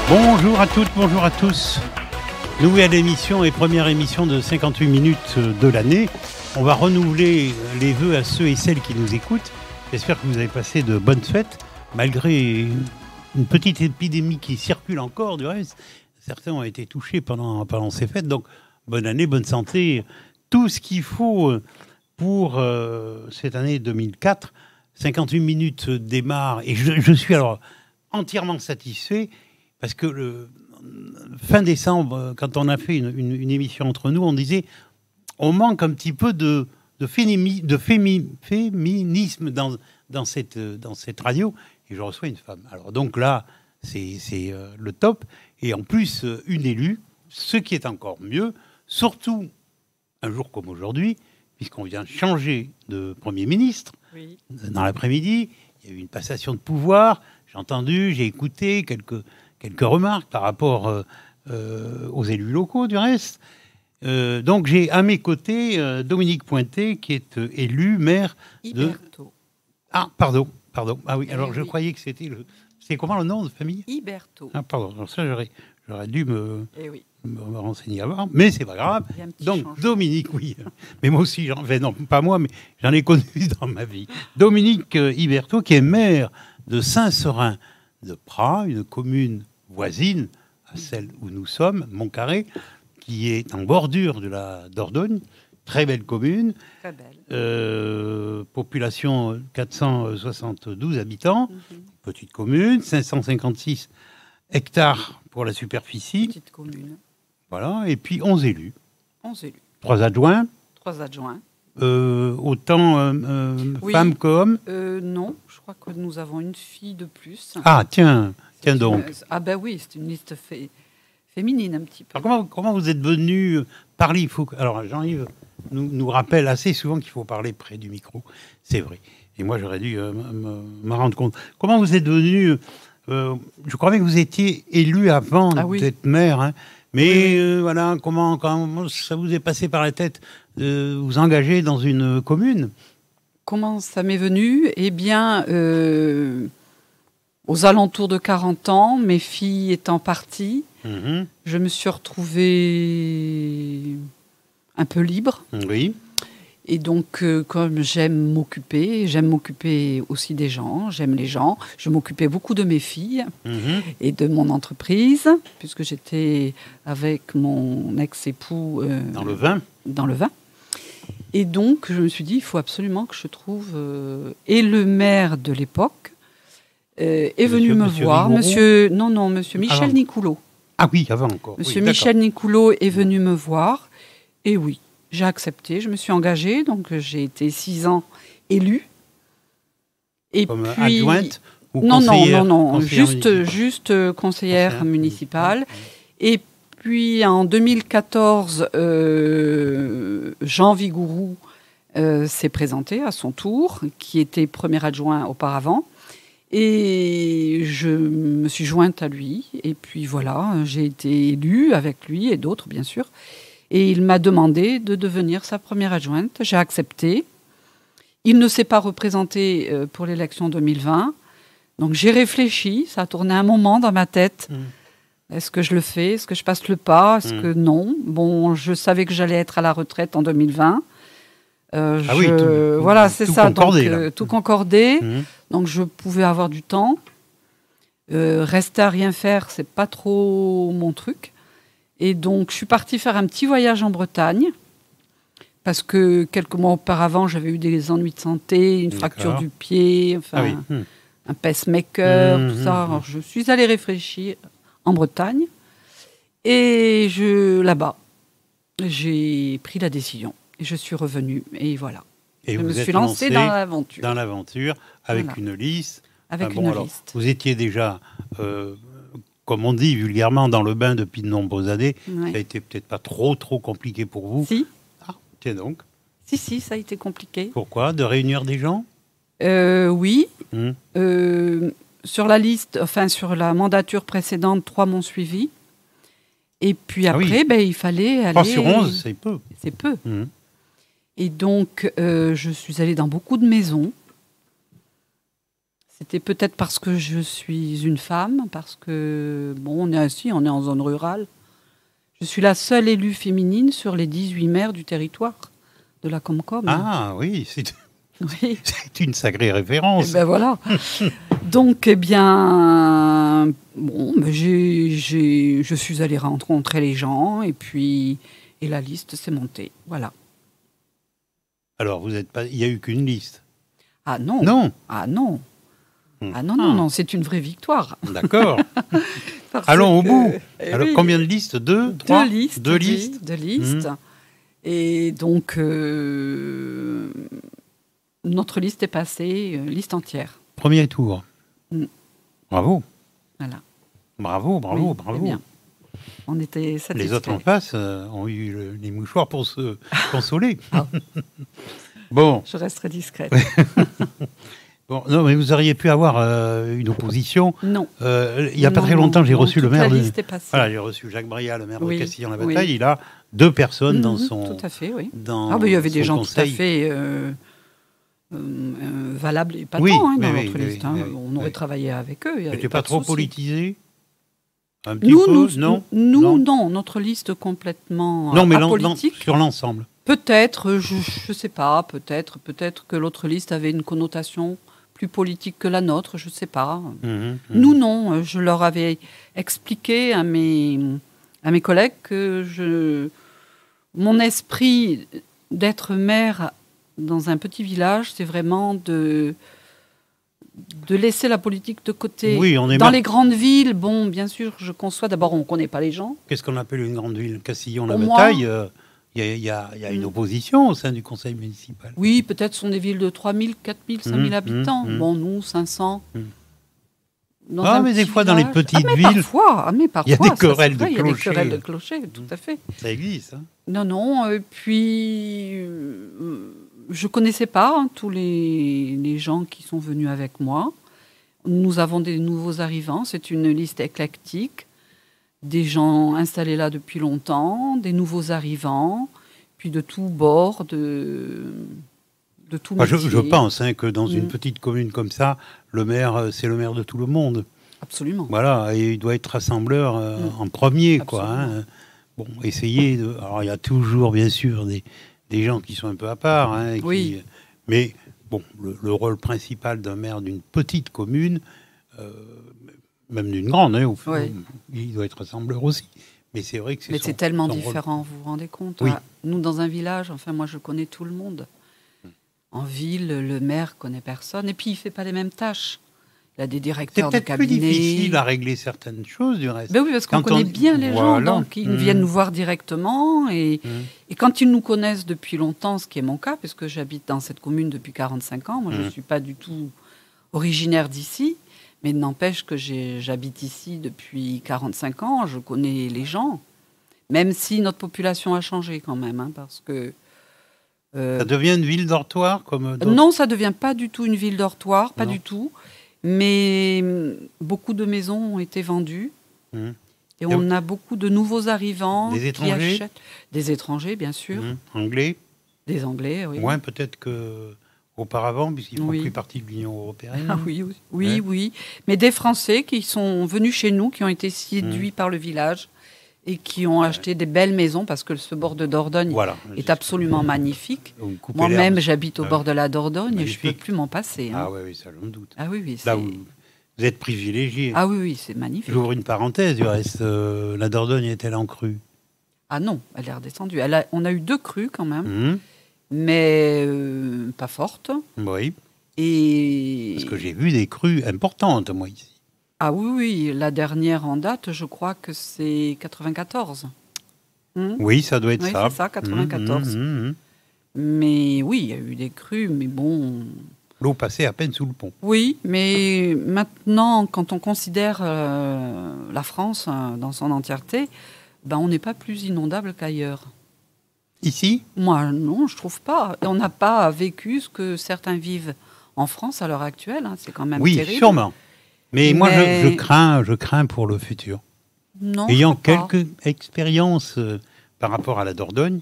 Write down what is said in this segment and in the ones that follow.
Bonjour à toutes, bonjour à tous. Nouvelle émission et première émission de 58 minutes de l'année. On va renouveler les vœux à ceux et celles qui nous écoutent. J'espère que vous avez passé de bonnes fêtes, malgré une petite épidémie qui circule encore du reste. Certains ont été touchés pendant ces fêtes. Donc, bonne année, bonne santé. Tout ce qu'il faut pour cette année 2004. 58 minutes démarre. Et je suis alors entièrement satisfait. Parce que fin décembre, quand on a fait une émission entre nous, on disait on manque un petit peu de féminisme dans cette radio. Et je reçois une femme. Alors donc là, c'est le top. Et en plus, une élue, ce qui est encore mieux, surtout un jour comme aujourd'hui, puisqu'on vient changer de Premier ministre. Oui. Dans l'après-midi, il y a eu une passation de pouvoir. J'ai entendu, j'ai écouté quelques remarques par rapport aux élus locaux, du reste. Donc, j'ai à mes côtés Dominique Pointet, qui est élu maire Iberto. Ah, pardon. Ah oui, alors je croyais que c'était C'est comment le nom de famille? Iberto. Ah, pardon. Alors ça, j'aurais dû me renseigner avant, mais c'est pas grave. Donc, changement. Dominique, oui. Mais moi aussi, non, pas moi, mais j'en ai connu dans ma vie. Dominique Iberto, qui est maire de Saint-Seurin de Praz, une commune voisine à celle où nous sommes, Montcarré, qui est en bordure de la Dordogne. Très belle commune. Très belle. Population 472 habitants. Petite commune. 556 hectares pour la superficie. Petite commune. Voilà. Et puis 11 élus. 11 élus. 3 adjoints. 3 adjoints. Autant femmes qu'hommes. Non, je crois que nous avons une fille de plus. Ah, tiens donc. Ah ben oui, c'est une liste féminine un petit peu. Alors comment vous êtes venu parler? Alors Jean-Yves nous rappelle assez souvent qu'il faut parler près du micro. C'est vrai. Et moi, j'aurais dû me rendre compte. Comment vous êtes venu je croyais que vous étiez élu avant d'être maire. Hein. Mais oui. Voilà, comment ça vous est passé par la tête de vous engager dans une commune? Comment ça m'est venu? Eh bien, aux alentours de 40 ans, mes filles étant parties, je me suis retrouvée un peu libre. Oui. Et donc, comme j'aime m'occuper aussi des gens, j'aime les gens. Je m'occupais beaucoup de mes filles et de mon entreprise, puisque j'étais avec mon ex-époux... dans le vin. Dans le vin. Et donc, je me suis dit, il faut absolument que je trouve... et le maire de l'époque est venu me voir. Monsieur Michel Nicoulot. Ah oui, avant encore. Monsieur Michel Nicoulot est venu me voir. Et oui, j'ai accepté, je me suis engagée. Donc, j'ai été 6 ans élue. Et comme puis, adjointe ou conseillère? Non, conseillère juste conseillère municipale. Et puis, en 2014, Jean Vigourou s'est présenté à son tour, qui était premier adjoint auparavant. Et je me suis jointe à lui. Et puis voilà, j'ai été élue avec lui et d'autres, bien sûr. Et il m'a demandé de devenir sa première adjointe. J'ai accepté. Il ne s'est pas représenté pour l'élection 2020. Donc j'ai réfléchi. Ça a tourné un moment dans ma tête. Est-ce que je le fais? Est-ce que je passe le pas? Est-ce que non? Bon, je savais que j'allais être à la retraite en 2020. Voilà, c'est ça. Donc, tout concordé. Donc, je pouvais avoir du temps. Rester à rien faire, c'est pas trop mon truc. Et donc, je suis partie faire un petit voyage en Bretagne. Parce que quelques mois auparavant, j'avais eu des ennuis de santé, une fracture du pied, un pacemaker, tout ça. Alors, je suis allée réfléchir en Bretagne. Et là-bas, j'ai pris la décision. Et je suis revenue, et voilà. Et je me suis lancée dans l'aventure. Dans l'aventure, avec une liste. Avec une liste. Vous étiez déjà, comme on dit vulgairement, dans le bain depuis de nombreuses années. Ouais. Ça a été peut-être pas trop compliqué pour vous. Si. Ah, tiens donc. Si, ça a été compliqué. Pourquoi? De réunir des gens? Oui. Sur la liste, sur la mandature précédente, 3 m'ont suivi. Et puis après, il fallait aller... 3 sur 11, c'est peu. C'est peu. Et donc, je suis allée dans beaucoup de maisons. C'était peut-être parce que je suis une femme, parce que, bon, on est en zone rurale. Je suis la seule élue féminine sur les 18 maires du territoire de la Comcom. Ah oui, c'est Oui. une sacrée référence. Et ben voilà. Donc, eh bien, bon, ben je suis allée rencontrer les gens et la liste s'est montée. Voilà. Alors, il n'y a eu qu'une liste. Ah non. Non. Ah non. Ah non, c'est une vraie victoire. D'accord. Allons au bout. Alors, oui. combien de listes? Deux, trois? Deux listes. Deux listes. Et donc, notre liste est passée, liste entière. Premier tour. Bravo. Voilà. Bravo. C'est bien. On était satisfaits. Les autres en face ont eu les mouchoirs pour se consoler. Ah. Bon. Je resterai discrète. Bon, non, mais vous auriez pu avoir une opposition. Non. Il n'y a pas très longtemps, j'ai reçu le maire la liste est passée. Voilà, j'ai reçu Jacques Bria, le maire de Castillon-la-Bataille. Oui. Il a 2 personnes dans son. Tout à fait, oui. Il y avait des gens tout à fait valables et patents dans notre liste. On aurait travaillé avec eux. C'était pas trop politisé? Un petit peu? Non. Non, notre liste complètement apolitique. Sur l'ensemble. Peut-être, je ne sais pas, peut-être que l'autre liste avait une connotation plus politique que la nôtre, je ne sais pas. Nous, non. Je leur avais expliqué à mes collègues que mon esprit d'être maire dans un petit village, c'est vraiment de laisser la politique de côté. Oui, dans les grandes villes, bon, bien sûr, je conçois. D'abord, on ne connaît pas les gens. Qu'est-ce qu'on appelle une grande ville? Castillon-la-Bataille, il y a une opposition au sein du conseil municipal. Oui, peut-être sont des villes de 3 000, 4 000, 5 000 habitants. Bon, nous, 500. Mais des fois, dans les petites villes, parfois, il y a des querelles de clochers. Il y a des querelles de clochers, tout à fait. Ça existe. Hein. Non, puis je ne connaissais pas tous les gens qui sont venus avec moi. Nous avons des nouveaux arrivants, c'est une liste éclectique. Des gens installés là depuis longtemps, des nouveaux arrivants, puis de tous bords, de tout métier. Je pense que dans une petite commune comme ça, le maire, c'est le maire de tout le monde. Absolument. Voilà, et il doit être rassembleur en premier, quoi. Hein. Bon, essayer de... Alors, il y a toujours, bien sûr, des gens qui sont un peu à part. Hein, mais, bon, le rôle principal d'un maire d'une petite commune... même d'une grande, hein, il doit être rassembleur aussi. Mais c'est vrai que c'est tellement différent, vous vous rendez compte? Oui. Nous, dans un village, moi, je connais tout le monde. En ville, le maire connaît personne. Et puis, il ne fait pas les mêmes tâches. Il a des directeurs de cabinet. C'est peut-être plus difficile à régler certaines choses, du reste. Ben oui, parce qu'on connaît bien les gens, donc ils viennent nous voir directement. Et quand ils nous connaissent depuis longtemps, ce qui est mon cas, puisque j'habite dans cette commune depuis 45 ans, moi, je ne suis pas du tout originaire d'ici. Mais n'empêche que j'habite ici depuis 45 ans, je connais les gens, même si notre population a changé quand même, hein, parce que... ça devient une ville dortoir comme d'autres? Non, ça ne devient pas du tout une ville dortoir, pas du tout. Mais beaucoup de maisons ont été vendues. Et on a beaucoup de nouveaux arrivants qui achètent. Des étrangers, bien sûr. Anglais? Des Anglais, oui. Moins peut-être que... auparavant, puisqu'ils font plus partie de l'Union européenne. Ah oui. Mais des Français qui sont venus chez nous, qui ont été séduits par le village et qui ont acheté des belles maisons, parce que ce bord de Dordogne est absolument magnifique. Moi-même, j'habite au bord de la Dordogne et je ne peux plus m'en passer. Hein. Ah oui, ça j'en doute. Ah oui, là, vous êtes privilégié. Ah oui, c'est magnifique. J'ouvre une parenthèse, du reste. La Dordogne est-elle en crue? Ah non, elle est redescendue. On a eu 2 crues quand même. Mais pas forte. Oui. Parce que j'ai vu des crues importantes, moi, ici. Ah oui, la dernière en date, je crois que c'est 94. Oui, ça doit être ça. C'est ça, 94. Mais oui, il y a eu des crues, mais bon... L'eau passait à peine sous le pont. Oui, mais maintenant, quand on considère la France dans son entièreté, on n'est pas plus inondable qu'ailleurs. Ici? Moi, non, je trouve pas. On n'a pas vécu ce que certains vivent en France à l'heure actuelle. Hein. C'est quand même terrible. Oui, sûrement. Mais moi, je crains pour le futur. Non, ayant quelques expériences par rapport à la Dordogne,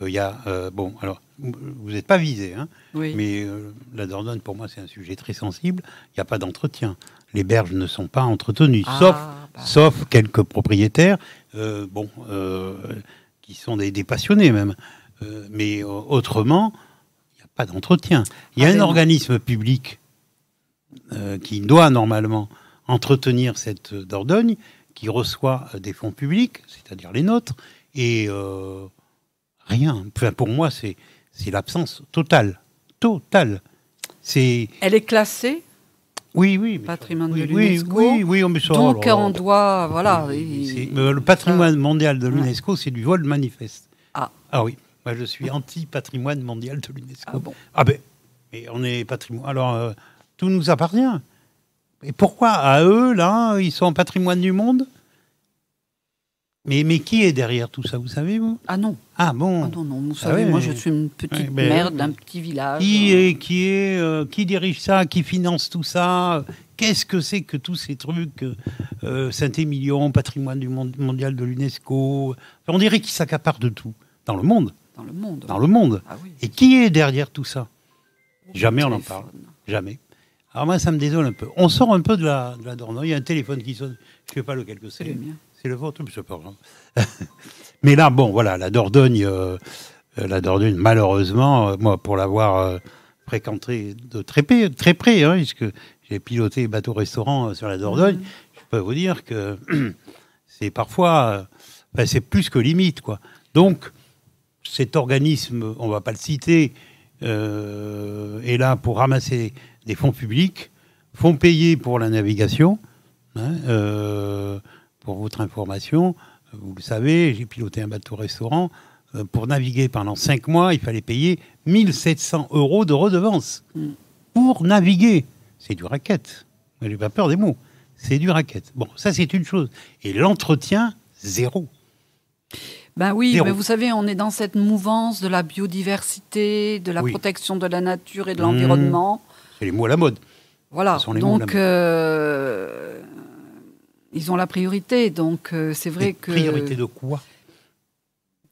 il y a... vous n'êtes pas visé, hein, Oui. mais la Dordogne, pour moi, c'est un sujet très sensible. Il n'y a pas d'entretien. Les berges ne sont pas entretenues, sauf quelques propriétaires, qui sont des passionnés même. Mais autrement, il n'y a pas d'entretien. Il y a un organisme public qui doit normalement entretenir cette Dordogne, qui reçoit des fonds publics, c'est-à-dire les nôtres, et rien. Enfin, pour moi, c'est l'absence totale. Totale. Elle est classée oui, patrimoine de l'UNESCO. Oui, on me sort. Donc on doit, voilà. Le patrimoine mondial de l'UNESCO, c'est du vol manifeste. Ah oui, moi je suis anti-patrimoine mondial de l'UNESCO. Ah bon. Ah ben, mais on est patrimoine. Alors, tout nous appartient. Et pourquoi à eux, là, ils sont en patrimoine du monde ? Mais qui est derrière tout ça, vous savez, vous ? Ah non. Ah bon ? Ah non, vous savez, moi je suis une petite mère d'un petit village. Qui dirige ça ? Qui finance tout ça ? Qu'est-ce que c'est que tous ces trucs Saint-Émilion, patrimoine du mondial de l'UNESCO ? On dirait qu'ils s'accaparent de tout. Dans le monde. Dans le monde. Ah oui. Et qui est derrière tout ça ? Jamais on en parle. Jamais. Alors moi, ça me désole un peu. On sort un peu de la Dordogne. Il y a un téléphone qui sonne. Je ne sais pas lequel que c'est. C'est le mien. C'est le vôtre, mais c'est pas grave. Mais là, bon, voilà, la Dordogne, malheureusement, moi, pour l'avoir fréquenté de très près, hein, puisque j'ai piloté bateau-restaurant sur la Dordogne, je peux vous dire que c'est parfois, c'est plus que limite, quoi. Donc, cet organisme, on ne va pas le citer, est là pour ramasser des fonds publics, fonds payés pour la navigation, hein, pour votre information, vous le savez, j'ai piloté un bateau-restaurant. Pour naviguer pendant 5 mois, il fallait payer 1 700 € de redevance. Pour naviguer. C'est du racket. Je n'ai pas peur des mots. C'est du racket. Bon, ça, c'est une chose. Et l'entretien, zéro. Ben oui, zéro. Mais vous savez, on est dans cette mouvance de la biodiversité, de la protection de la nature et de l'environnement. C'est les mots à la mode. Voilà. Donc, ils ont la priorité, donc c'est vrai que... Priorité de quoi ?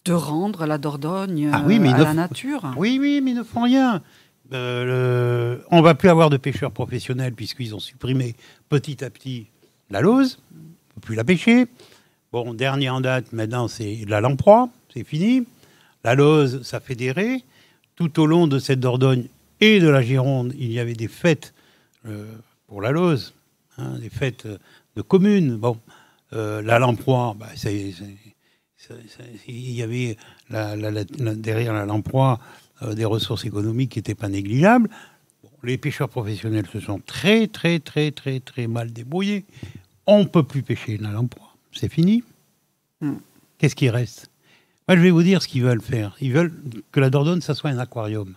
De rendre la Dordogne à la nature. Oui, mais ils ne font rien. On ne va plus avoir de pêcheurs professionnels puisqu'ils ont supprimé petit à petit la lauze. On ne peut plus la pêcher. Bon, dernier en date, maintenant, c'est la lamproie. C'est fini. La lauze, ça fait des raies. Tout au long de cette Dordogne et de la Gironde, il y avait des fêtes pour la lauze, hein, des fêtes... de communes. Bon, la lamproie, il y avait derrière la lamproie des ressources économiques qui n'étaient pas négligeables. Bon, les pêcheurs professionnels se sont très mal débrouillés. On ne peut plus pêcher la lamproie. C'est fini. Qu'est-ce qui reste ? Moi, je vais vous dire ce qu'ils veulent faire. Ils veulent que la Dordogne, ça soit un aquarium.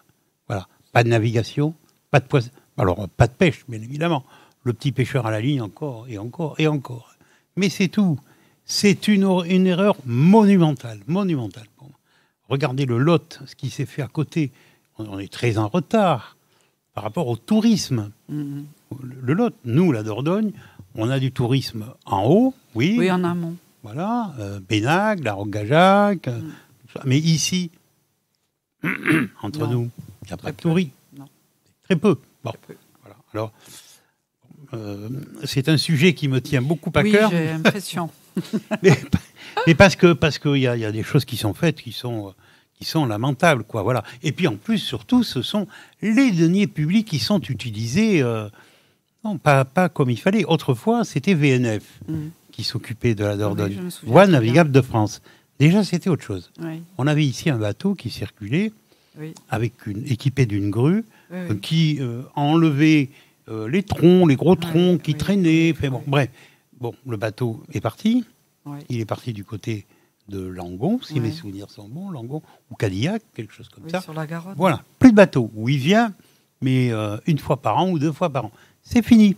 Voilà. Pas de navigation, pas de poisson. Alors, pas de pêche, bien évidemment. Le petit pêcheur à la ligne, encore. Mais c'est tout. C'est une erreur monumentale pour moi. Regardez le Lot, ce qui s'est fait à côté. On est très en retard par rapport au tourisme. Le Lot, nous, la Dordogne, on a du tourisme en haut, oui. Oui, en amont. Voilà, Bénague, la Roque-Gajac, mais ici, entre nous, il n'y a pas de tourisme. Très peu. Bon, très peu. Voilà. Alors... c'est un sujet qui me tient beaucoup à cœur. Oui, j'ai l'impression. mais parce qu'il y a des choses qui sont faites qui sont lamentables, quoi. Voilà. Et puis en plus, surtout, ce sont les deniers publics qui sont utilisés, non, pas comme il fallait. Autrefois, c'était VNF qui s'occupait de la Dordogne, Voies navigables de France. Déjà, c'était autre chose. Oui. On avait ici un bateau qui circulait équipé d'une grue qui enlevait les troncs, les gros troncs qui traînaient. Bref, le bateau est parti. Oui. Il est parti du côté de Langon, si mes souvenirs sont bons, Langon, ou Cadillac, quelque chose comme ça. Sur la Garonne. Voilà, plus de bateau. Où il vient, mais une fois par an ou 2 fois par an. C'est fini.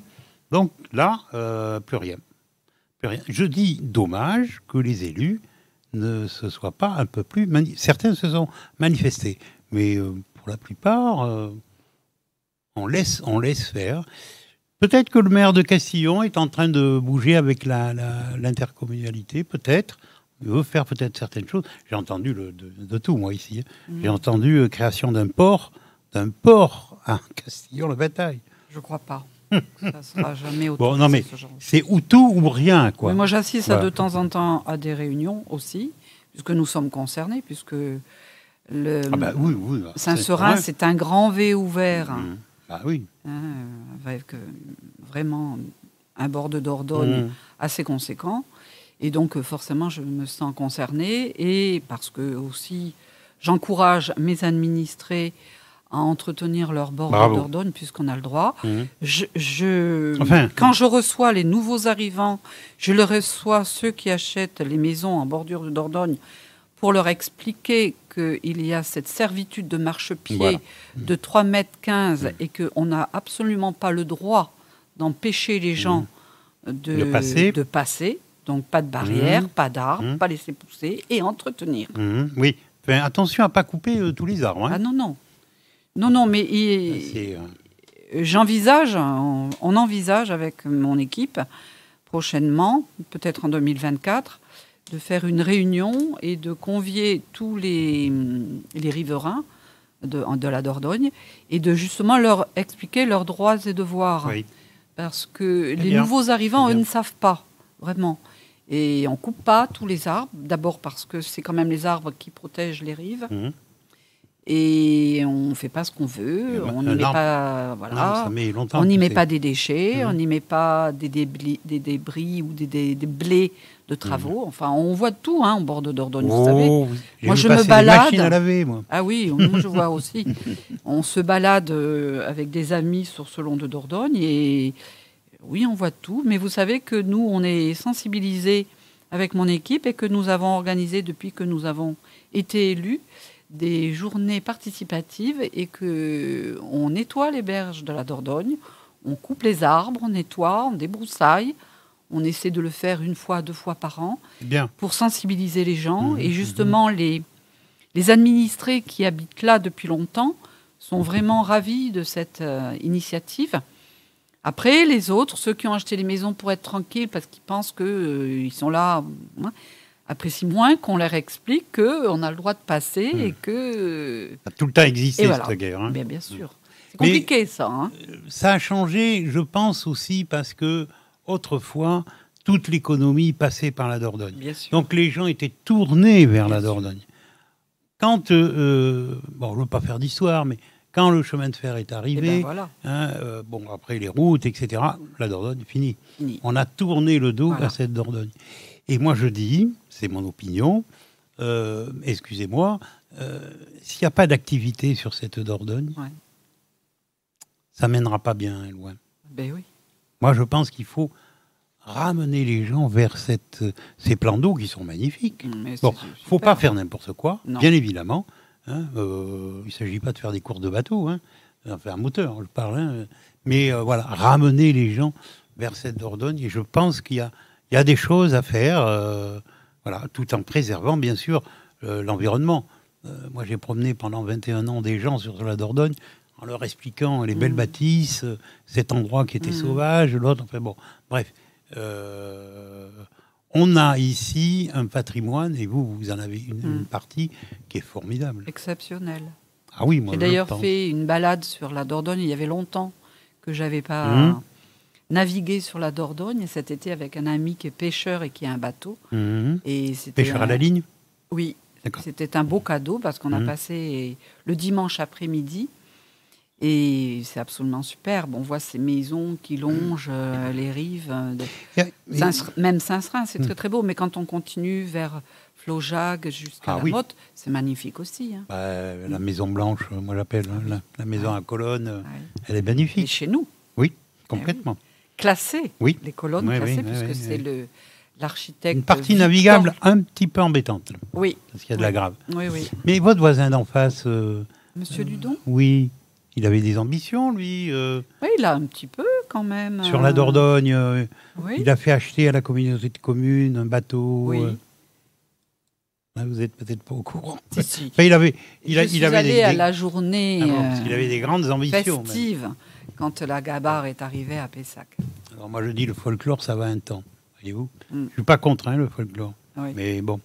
Donc là, plus rien. Je dis dommage que les élus ne se soient pas un peu plus... Certains se sont manifestés, mais pour la plupart... On laisse faire. Peut-être que le maire de Castillon est en train de bouger avec l'intercommunalité, peut-être. il veut faire peut-être certaines choses. J'ai entendu de tout, moi, ici. J'ai entendu création d'un port à Castillon-la-Bataille. Je crois pas. Ça sera jamais autorisé. Bon, non, mais ce genre. c'est ou tout ou rien, quoi. Mais moi, j'assiste de temps en temps à des réunions aussi, puisque nous sommes concernés, puisque le oui, Saint-Seurin, c'est un grand V ouvert. Ah oui. Avec vraiment un bord de Dordogne assez conséquent. Et donc, forcément, je me sens concernée. Et parce que aussi, j'encourage mes administrés à entretenir leur bord de Dordogne, puisqu'on a le droit. Quand je reçois les nouveaux arrivants, je les reçois ceux qui achètent les maisons en bordure de Dordogne pour leur expliquer qu'il y a cette servitude de marchepied de 3,15 m et qu'on n'a absolument pas le droit d'empêcher les gens de passer. Donc pas de barrière, pas d'arbres, pas laisser pousser et entretenir. Oui, enfin, attention à ne pas couper tous les arbres. Hein. Ah non. Non, mais on envisage avec mon équipe prochainement, peut-être en 2024, de faire une réunion et de convier tous les riverains de la Dordogne et de justement leur expliquer leurs droits et devoirs. Oui. Parce que les nouveaux arrivants, eux, ne savent pas, vraiment. Et on ne coupe pas tous les arbres, d'abord parce que c'est quand même les arbres qui protègent les rives. Et on ne fait pas ce qu'on veut, on n'y met pas, on n'y met pas des déchets, on n'y met pas des débris ou des blés de travaux. Enfin, on voit de tout au bord de Dordogne, vous savez. Moi, je me balade. Machines à laver, moi. Ah oui, moi, je vois aussi. On se balade avec des amis sur ce long de Dordogne et oui, on voit de tout. Mais vous savez que nous, on est sensibilisés avec mon équipe et que nous avons organisé depuis que nous avons été élus des journées participatives et qu'on nettoie les berges de la Dordogne, on coupe les arbres, on nettoie, on débroussaille, on essaie de le faire 1 fois, 2 fois par an pour sensibiliser les gens. Et justement, les administrés qui habitent là depuis longtemps sont vraiment ravis de cette initiative. Après, les autres, ceux qui ont acheté les maisons pour être tranquilles parce qu'ils pensent qu'ils sont là... apprécient moins qu'on leur explique qu'on a le droit de passer et que... Ça a tout le temps existé, cette guerre. Hein. Bien sûr. C'est compliqué, ça. Hein. Ça a changé, je pense, aussi parce que autrefois, toute l'économie passait par la Dordogne. Bien sûr. Donc les gens étaient tournés vers la Dordogne. Quand, je ne veux pas faire d'histoire, mais quand le chemin de fer est arrivé, après les routes, etc., la Dordogne, fini. On a tourné le dos à cette Dordogne. Et moi, je dis, c'est mon opinion, excusez-moi, s'il n'y a pas d'activité sur cette Dordogne, ça ne mènera pas bien loin. Ben oui. Moi, je pense qu'il faut ramener les gens vers ces plans d'eau qui sont magnifiques. Il ne faut pas faire n'importe quoi, bien évidemment. Hein, il ne s'agit pas de faire des courses de bateau, hein, enfin un moteur, je parle. Hein, mais voilà, ramener les gens vers cette Dordogne. Et je pense qu'il y a des choses à faire, tout en préservant, bien sûr, l'environnement. Moi, j'ai promené pendant 21 ans des gens sur la Dordogne en leur expliquant les belles bâtisses, cet endroit qui était sauvage, l'autre. Enfin bon, bref. On a ici un patrimoine, et vous en avez une partie qui est formidable. Exceptionnelle. Ah oui, moi, j'ai d'ailleurs fait une balade sur la Dordogne. Il y avait longtemps que je n'avais pas... naviguer sur la Dordogne cet été avec un ami qui est pêcheur et qui a un bateau. Et pêcheur à la ligne ? Oui, c'était un beau cadeau parce qu'on a passé le dimanche après-midi et c'est absolument superbe. On voit ces maisons qui longent les rives. Même Saint-Seurin, c'est très très beau, mais quand on continue vers Flaujac jusqu'à la Motte, c'est magnifique aussi. Hein. La Maison Blanche, moi j'appelle, hein, la maison à colonnes, elle est magnifique. Et chez nous. Oui, complètement. Classées, les colonnes classées, puisque c'est l'architecte... Une partie navigable un petit peu embêtante. Oui. Parce qu'il y a de la grave. Oui. Mais votre voisin d'en face... Monsieur Dudon ? Oui. Il avait des ambitions, lui. Oui, il a un petit peu, quand même. Sur la Dordogne, il a fait acheter à la communauté de communes un bateau. Oui. Là, vous n'êtes peut-être pas au courant. Si. Enfin, il avait allé à la journée parce qu'il avait des grandes ambitions. Festive. Même. Quand la Gabarre est arrivée à Pessac. Alors moi je dis le folklore ça va un temps, voyez-vous. Je ne suis pas contre le folklore. Oui. Mais bon,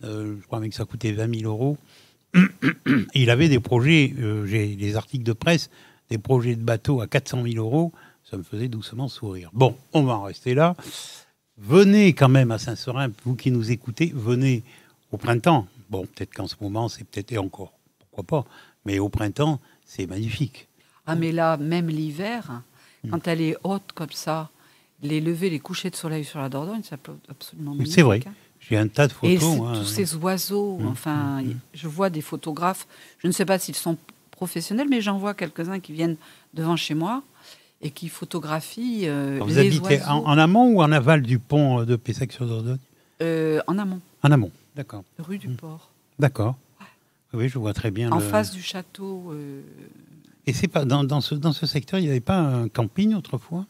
je crois même que ça coûtait 20 000 euros. Il avait des projets, j'ai des articles de presse, des projets de bateaux à 400 000 euros. Ça me faisait doucement sourire. Bon, on va en rester là. Venez quand même à Saint-Seurin, vous qui nous écoutez, venez au printemps. Bon, peut-être qu'en ce moment, c'est peut-être et encore, pourquoi pas. Mais au printemps, c'est magnifique. Ah, mais là, même l'hiver, quand elle est haute comme ça, les levées, les couchers de soleil sur la Dordogne, c'est absolument magnifique. C'est vrai. Hein. J'ai un tas de Et photos. tous ces oiseaux, enfin, je vois des photographes, je ne sais pas s'ils sont professionnels, mais j'en vois quelques-uns qui viennent devant chez moi et qui photographient Vous les habitez oiseaux. en amont ou en aval du pont de Pessac-sur-Dordogne? En amont, En amont, d'accord. rue du Port. D'accord. Oui, je vois très bien. En face du château. Et c'est pas dans ce secteur, il n'y avait pas un camping autrefois?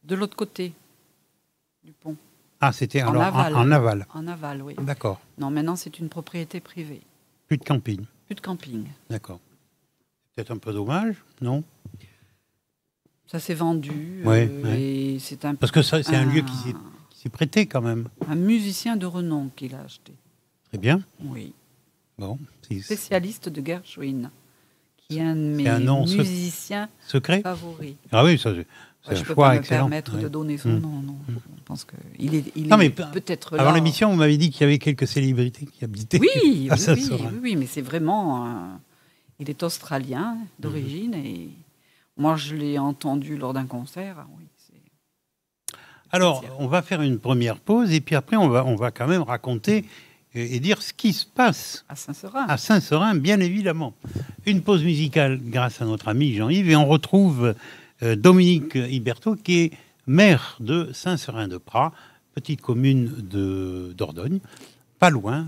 De l'autre côté du pont. Ah, c'était En alors aval. en aval. En aval, oui. D'accord. Non, maintenant, c'est une propriété privée. Plus de camping. Plus de camping. D'accord. Peut-être un peu dommage, non? Ça s'est vendu. Ouais, Et c'est un, Parce que ça, c'est un lieu qui s'y prêtait quand même. un musicien de renom qui l'a acheté. Très bien. Oui. Bon. Spécialiste de Gershwin, qui est un de mes un nom musiciens secret? favoris. Ah oui, ça, c'est Je un peux choix pas me excellent. permettre de donner son nom. Non. Je pense qu'il est, Non, mais peut-être là. avant l'émission, vous m'avez dit qu'il y avait quelques célébrités qui habitaient Oui, à Saint-Seurin. oui, mais c'est vraiment. Il est australien d'origine et moi je l'ai entendu lors d'un concert. Oui, Alors, on va faire une première pause et puis après, on va quand même raconter et dire ce qui se passe à Saint-Seurin. À Saint-Seurin, bien évidemment. Une pause musicale grâce à notre ami Jean-Yves et on retrouve Dominique Iberto qui est maire de Saint-Seurin-de-Praz, petite commune de Dordogne, pas loin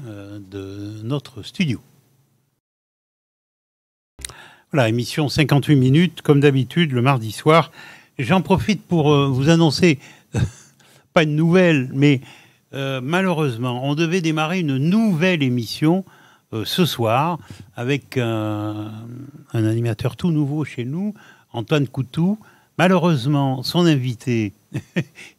de notre studio. Voilà, émission 58 minutes, comme d'habitude, le mardi soir. J'en profite pour vous annoncer, pas une nouvelle, mais malheureusement, on devait démarrer une nouvelle émission ce soir avec un animateur tout nouveau chez nous, Antoine Coutou. Malheureusement, son invité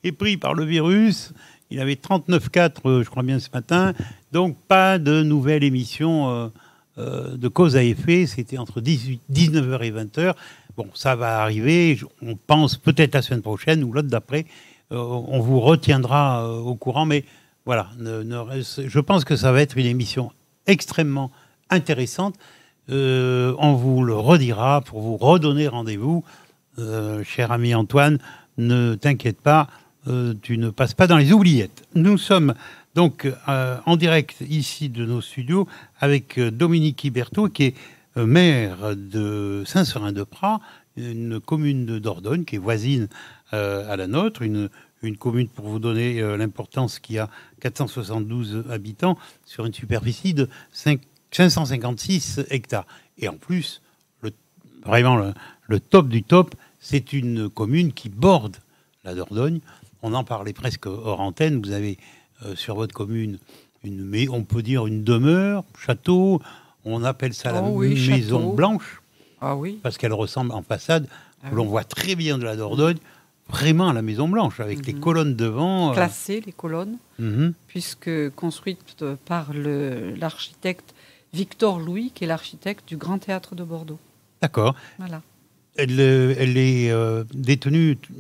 est pris par le virus. Il avait 39,4, je crois bien, ce matin. Donc, pas de nouvelle émission de cause à effet. C'était entre 19h et 20h. Bon, ça va arriver. On pense peut-être la semaine prochaine ou l'autre d'après. On vous retiendra au courant. Mais voilà, je pense que ça va être une émission extrêmement intéressante. On vous le redira pour vous redonner rendez-vous. Cher ami Antoine, ne t'inquiète pas, tu ne passes pas dans les oubliettes. Nous sommes donc en direct ici de nos studios avec Dominique Iberto, qui est maire de Saint-Seurin-de-Praz, une commune de Dordogne qui est voisine à la nôtre, une commune, pour vous donner l'importance, qui a 472 habitants sur une superficie de 556 hectares. Et en plus, vraiment le top du top, c'est une commune qui borde la Dordogne. On en parlait presque hors antenne. Vous avez sur votre commune, on peut dire une demeure, château. On appelle ça la maison château. Blanche. Ah oui. Parce qu'elle ressemble en façade, où l'on voit très bien de la Dordogne, vraiment à la Maison Blanche, avec les colonnes devant. Classées, les colonnes, puisque construites par l'architecte Victor Louis, qui est l'architecte du Grand Théâtre de Bordeaux. D'accord. Voilà. Elle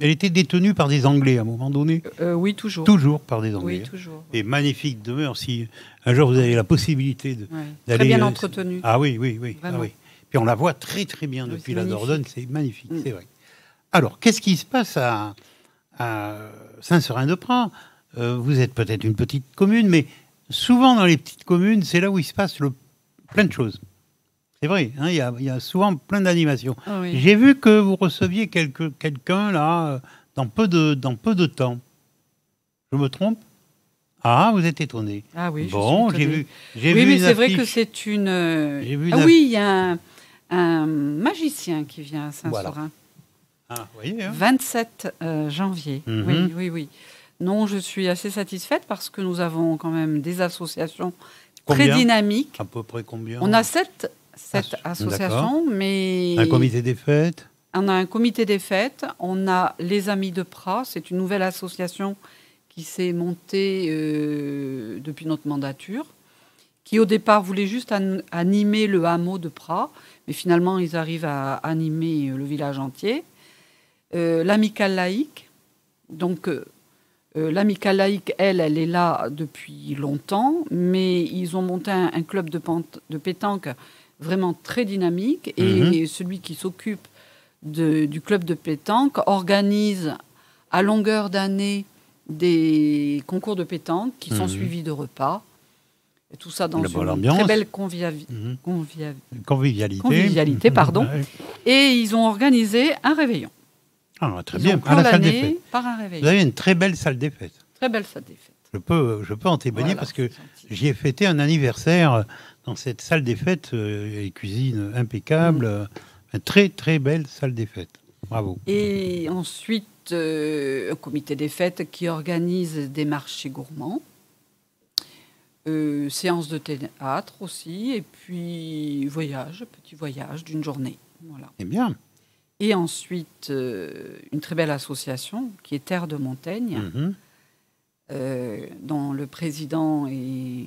était détenue par des Anglais à un moment donné. Oui, toujours. Toujours par des Anglais. Oui, toujours. Et magnifique demeure. Si un jour vous avez la possibilité d'aller... Très bien entretenue. Ah oui. Ah oui. Puis on la voit très très bien depuis la Dordogne. C'est magnifique, c'est vrai. Alors, qu'est-ce qui se passe à Saint-Seurin-de-Praz? Vous êtes peut-être une petite commune, mais souvent dans les petites communes, c'est là où il se passe plein de choses. C'est vrai, hein, il y a souvent plein d'animations. Ah oui. J'ai vu que vous receviez quelqu'un là dans peu de temps. Je me trompe? Ah, vous êtes étonné. Ah oui, bon, je suis étonné. J'ai vu. Oui, mais une c'est vrai affiche. que c'est une. J'ai vu oui, il y a un magicien qui vient à Saint-Seurin. Voilà. Ah, vous voyez, hein. 27 janvier. Oui. Non, je suis assez satisfaite parce que nous avons quand même des associations très dynamiques. À peu près combien? On a 7 associations, mais... Un comité des fêtes? On a un comité des fêtes. On a les Amis de Praz. C'est une nouvelle association qui s'est monté depuis notre mandature, qui au départ voulait juste animer le hameau de Pras, mais finalement ils arrivent à animer le village entier. L'amicale laïque, donc l'amicale laïque, elle est là depuis longtemps, mais ils ont monté un club de pétanque vraiment très dynamique, et celui qui s'occupe du club de pétanque organise à longueur d'année des concours de pétanque qui sont suivis de repas. Et tout ça dans une très belle convivialité. Pardon. Et ils ont organisé un réveillon. Ah, très bien, à la salle des fêtes. Par un réveillon. Vous avez une très belle salle des fêtes. Très belle salle des fêtes. Je peux en témoigner, parce que j'y ai fêté un anniversaire dans cette salle des fêtes, et cuisine impeccable. Une très très belle salle des fêtes. Bravo. Et ensuite, un comité des fêtes qui organise des marchés gourmands. Séance de théâtre aussi, et puis petit voyage d'une journée. Voilà. Eh bien. Et ensuite, une très belle association qui est Terre de Montaigne, dont le président est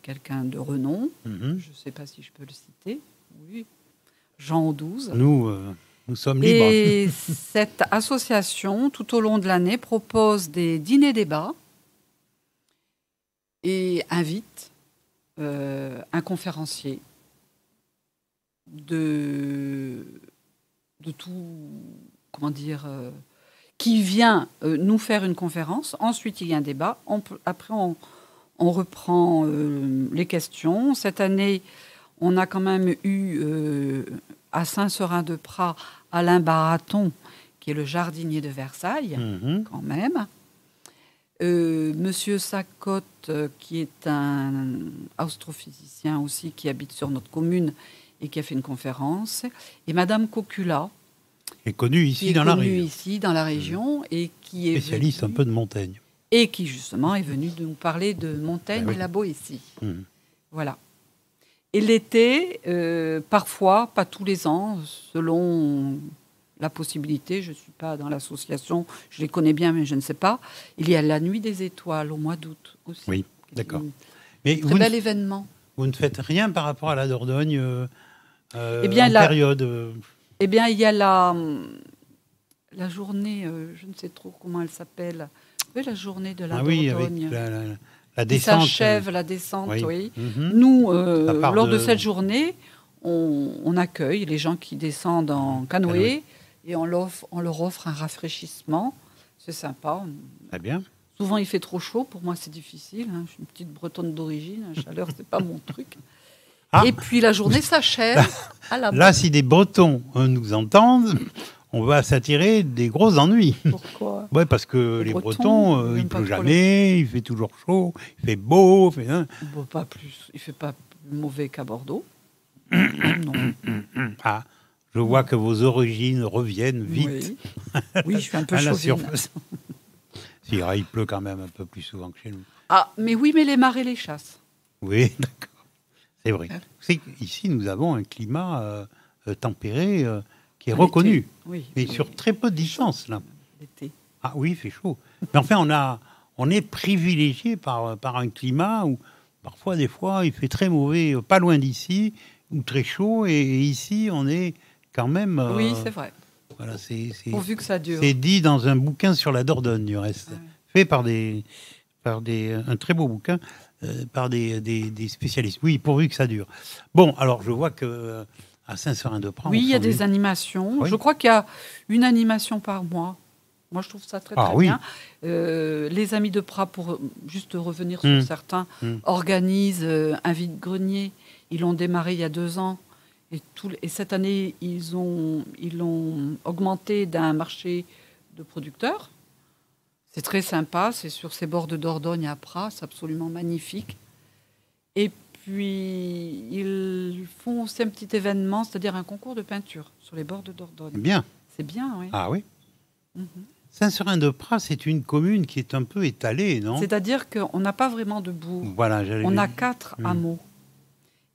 quelqu'un de renom. Je ne sais pas si je peux le citer. Oui, Jean Audouze. Nous sommes libres. Et cette association, tout au long de l'année, propose des dîners-débats et invite un conférencier de tout, qui vient nous faire une conférence. Ensuite, il y a un débat. Après, on reprend les questions. Cette année, on a quand même eu à Saint-Seurin-de-Pras Alain Baraton, qui est le jardinier de Versailles, quand même. Monsieur Sacotte, qui est un astrophysicien aussi, qui habite sur notre commune et qui a fait une conférence. Et Madame Cocula, est connue ici dans la région. Et qui est spécialiste un peu de Montaigne. Et qui, justement, est venue nous parler de Montaigne et la Boétie. Voilà. Et l'été, parfois, pas tous les ans, selon la possibilité, je ne suis pas dans l'association, je les connais bien, mais je ne sais pas, il y a la Nuit des Étoiles au mois d'août aussi. Oui, d'accord. Mais très bel événement. Vous ne faites rien par rapport à la Dordogne période Eh bien, il y a la journée, je ne sais trop comment elle s'appelle, la journée de la Dordogne. Avec la descente. S'achève la descente, oui. Nous, lors de cette journée, on accueille les gens qui descendent en canoë et on leur offre un rafraîchissement. C'est sympa. Très bien. Souvent, il fait trop chaud. Pour moi, c'est difficile. Je suis une petite bretonne d'origine. La chaleur, c'est pas mon truc. Et puis, la journée s'achève à la Là, si des Bretons nous entendent, on va s'attirer des gros ennuis. Pourquoi ? Ouais, parce que les Bretons, il ne pleut jamais, il fait toujours chaud, il fait beau. Pas plus. Il ne fait pas plus mauvais qu'à Bordeaux. Non. Ah, je vois que vos origines reviennent vite. Oui, je suis un peu chauvine. Si, il pleut quand même un peu plus souvent que chez nous. Ah, mais les marais les chassent. Oui, d'accord. C'est vrai. C'est qu'ici, nous avons un climat tempéré qui est reconnu. Mais sur très peu de distance, là. L'été. Ah oui, il fait chaud. Mais enfin, on est privilégié par un climat où, parfois, des fois, il fait très mauvais, pas loin d'ici, ou très chaud, et ici, on est quand même... oui, c'est vrai. Voilà, pourvu que ça dure. C'est dit dans un bouquin sur la Dordogne, du reste. Fait par un très beau bouquin, par des spécialistes. Oui, pourvu que ça dure. Bon, alors, je vois que à Saint-Seurin-de-Pras... Oui, il y a des animations. Oui. Je crois qu'il y a une animation par mois. Moi, je trouve ça très bien. Les Amis de Pras, pour juste revenir sur certains, organisent un vide-grenier. Ils l'ont démarré il y a 2 ans. Et cette année, ils l'ont augmenté d'un marché de producteurs. C'est très sympa. C'est sur ces bords de Dordogne à Pras. C'est absolument magnifique. Et puis, ils font aussi un petit événement, c'est-à-dire un concours de peinture sur les bords de Dordogne. C'est bien. C'est bien, oui. Ah oui. Saint-Seurin-de-Pras, c'est une commune qui est un peu étalée, non ? C'est-à-dire qu'on n'a pas vraiment de bourg. Voilà, on a 4 hameaux.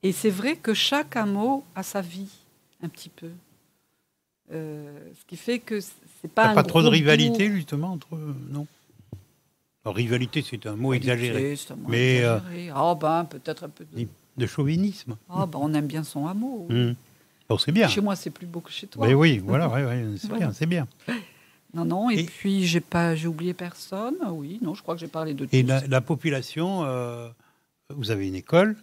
Et c'est vrai que chaque hameau a sa vie, un petit peu. Ce qui fait que c'est pas un pas trop de bourg. rivalité, justement, entre eux, non ? Alors, rivalité, c'est un mot Rivalité, exagéré. c'est un mot Mais exagéré. Ah ben, peut-être un peu de chauvinisme. Ah ben, on aime bien son hameau. Oui. Bon, c'est bien. Chez moi, c'est plus beau que chez toi. Mais oui, voilà, c'est Voilà. bien, c'est bien. Non, et puis j'ai oublié personne. Oui, non, je crois que j'ai parlé de tous. Et la population, vous avez une école.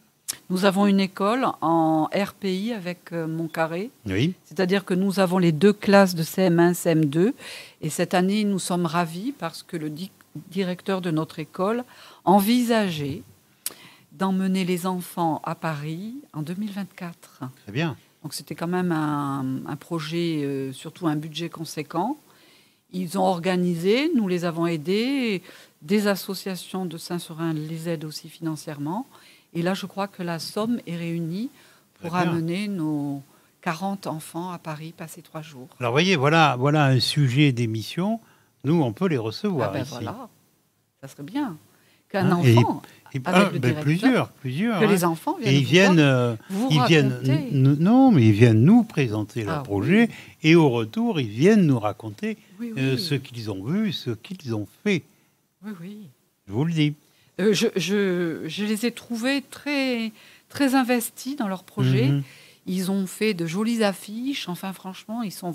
Nous avons une école en RPI avec Montcarré. Oui. C'est-à-dire que nous avons les 2 classes de CM1, CM2. Et cette année, nous sommes ravis parce que le directeur de notre école envisageait d'emmener les enfants à Paris en 2024. Très bien. Donc c'était quand même un projet, surtout un budget conséquent. Ils ont organisé, nous les avons aidés, des associations de Saint-Seurin les aident aussi financièrement. Et là, je crois que la somme est réunie pour amener nos 40 enfants à Paris passer 3 jours. Alors, voyez, voilà un sujet d'émission. Nous, on peut les recevoir ici. Voilà, ça serait bien qu'un enfant avec le directeur, plusieurs. Que les enfants viennent. Et ils viennent nous présenter leur projet. Oui. Et au retour, ils viennent nous raconter ce qu'ils ont vu, ce qu'ils ont fait. Oui. Je vous le dis. Je les ai trouvés très, très investis dans leur projet. Ils ont fait de jolies affiches. Enfin, franchement, ils s'en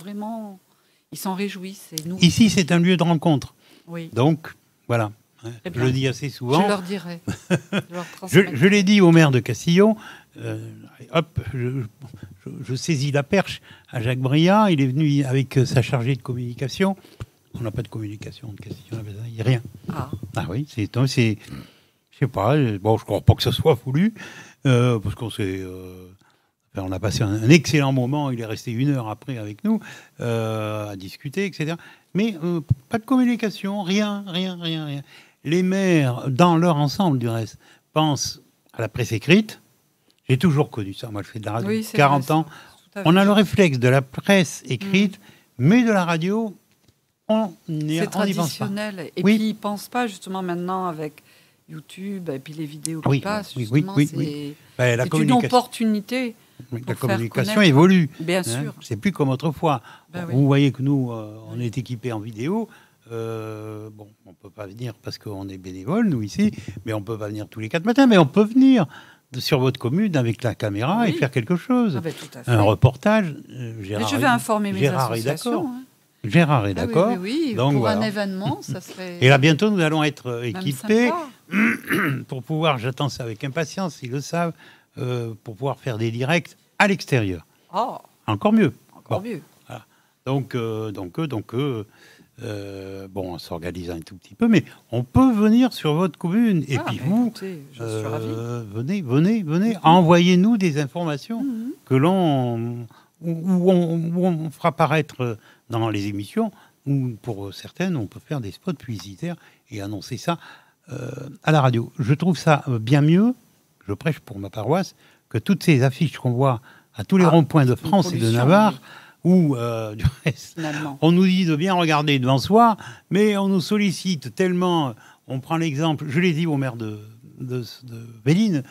réjouissent. Et nous... Ici, c'est un lieu de rencontre. Oui. Donc, voilà. Je le dis assez souvent. Je leur dirai. Je l'ai dit au maire de Castillon. Je saisis la perche à Jacques Briat. Il est venu avec sa chargée de communication. On n'a pas de communication de Castillon. Il n'y a rien. Ah oui, je sais pas. Bon, je crois pas que ce soit voulu. Parce qu'on on a passé un excellent moment. Il est resté 1 heure après avec nous à discuter, etc. Mais pas de communication, rien. Les maires, dans leur ensemble du reste, pensent à la presse écrite. J'ai toujours connu ça. Moi, je fais de la radio 40 ans. On a le réflexe de la presse écrite, mais de la radio, c'est traditionnel. Et puis, ils ne pensent pas, justement, maintenant, avec YouTube et puis les vidéos qui passent. C'est une opportunité. La communication évolue. Bien sûr. C'est plus comme autrefois. Vous voyez que nous, on est équipés en vidéo. On ne peut pas venir parce qu'on est bénévole, nous, ici, mais on ne peut pas venir tous les 4 matins, mais on peut venir sur votre commune avec la caméra et faire quelque chose. Tout à fait. Un reportage. Je vais informer mes associations. Gérard est d'accord. Oui. Donc, pour un événement, ça serait... Et là, bientôt, nous allons être équipés pour pouvoir, j'attends ça avec impatience, ils le savent, pour pouvoir faire des directs à l'extérieur. Encore mieux. Mieux. Voilà. Donc, on s'organise un tout petit peu, mais on peut venir sur votre commune. Et puis vous, écoutez, je suis ravie. Venez, envoyez-nous des informations que où on fera paraître dans les émissions, où pour certaines, on peut faire des spots publicitaires et annoncer ça à la radio. Je trouve ça bien mieux, je prêche pour ma paroisse, que toutes ces affiches qu'on voit à tous les ronds-points de France et de Navarre, où, du reste, on nous dit de bien regarder devant soi, mais on nous sollicite tellement. On prend l'exemple, je l'ai dit au maire de Véline,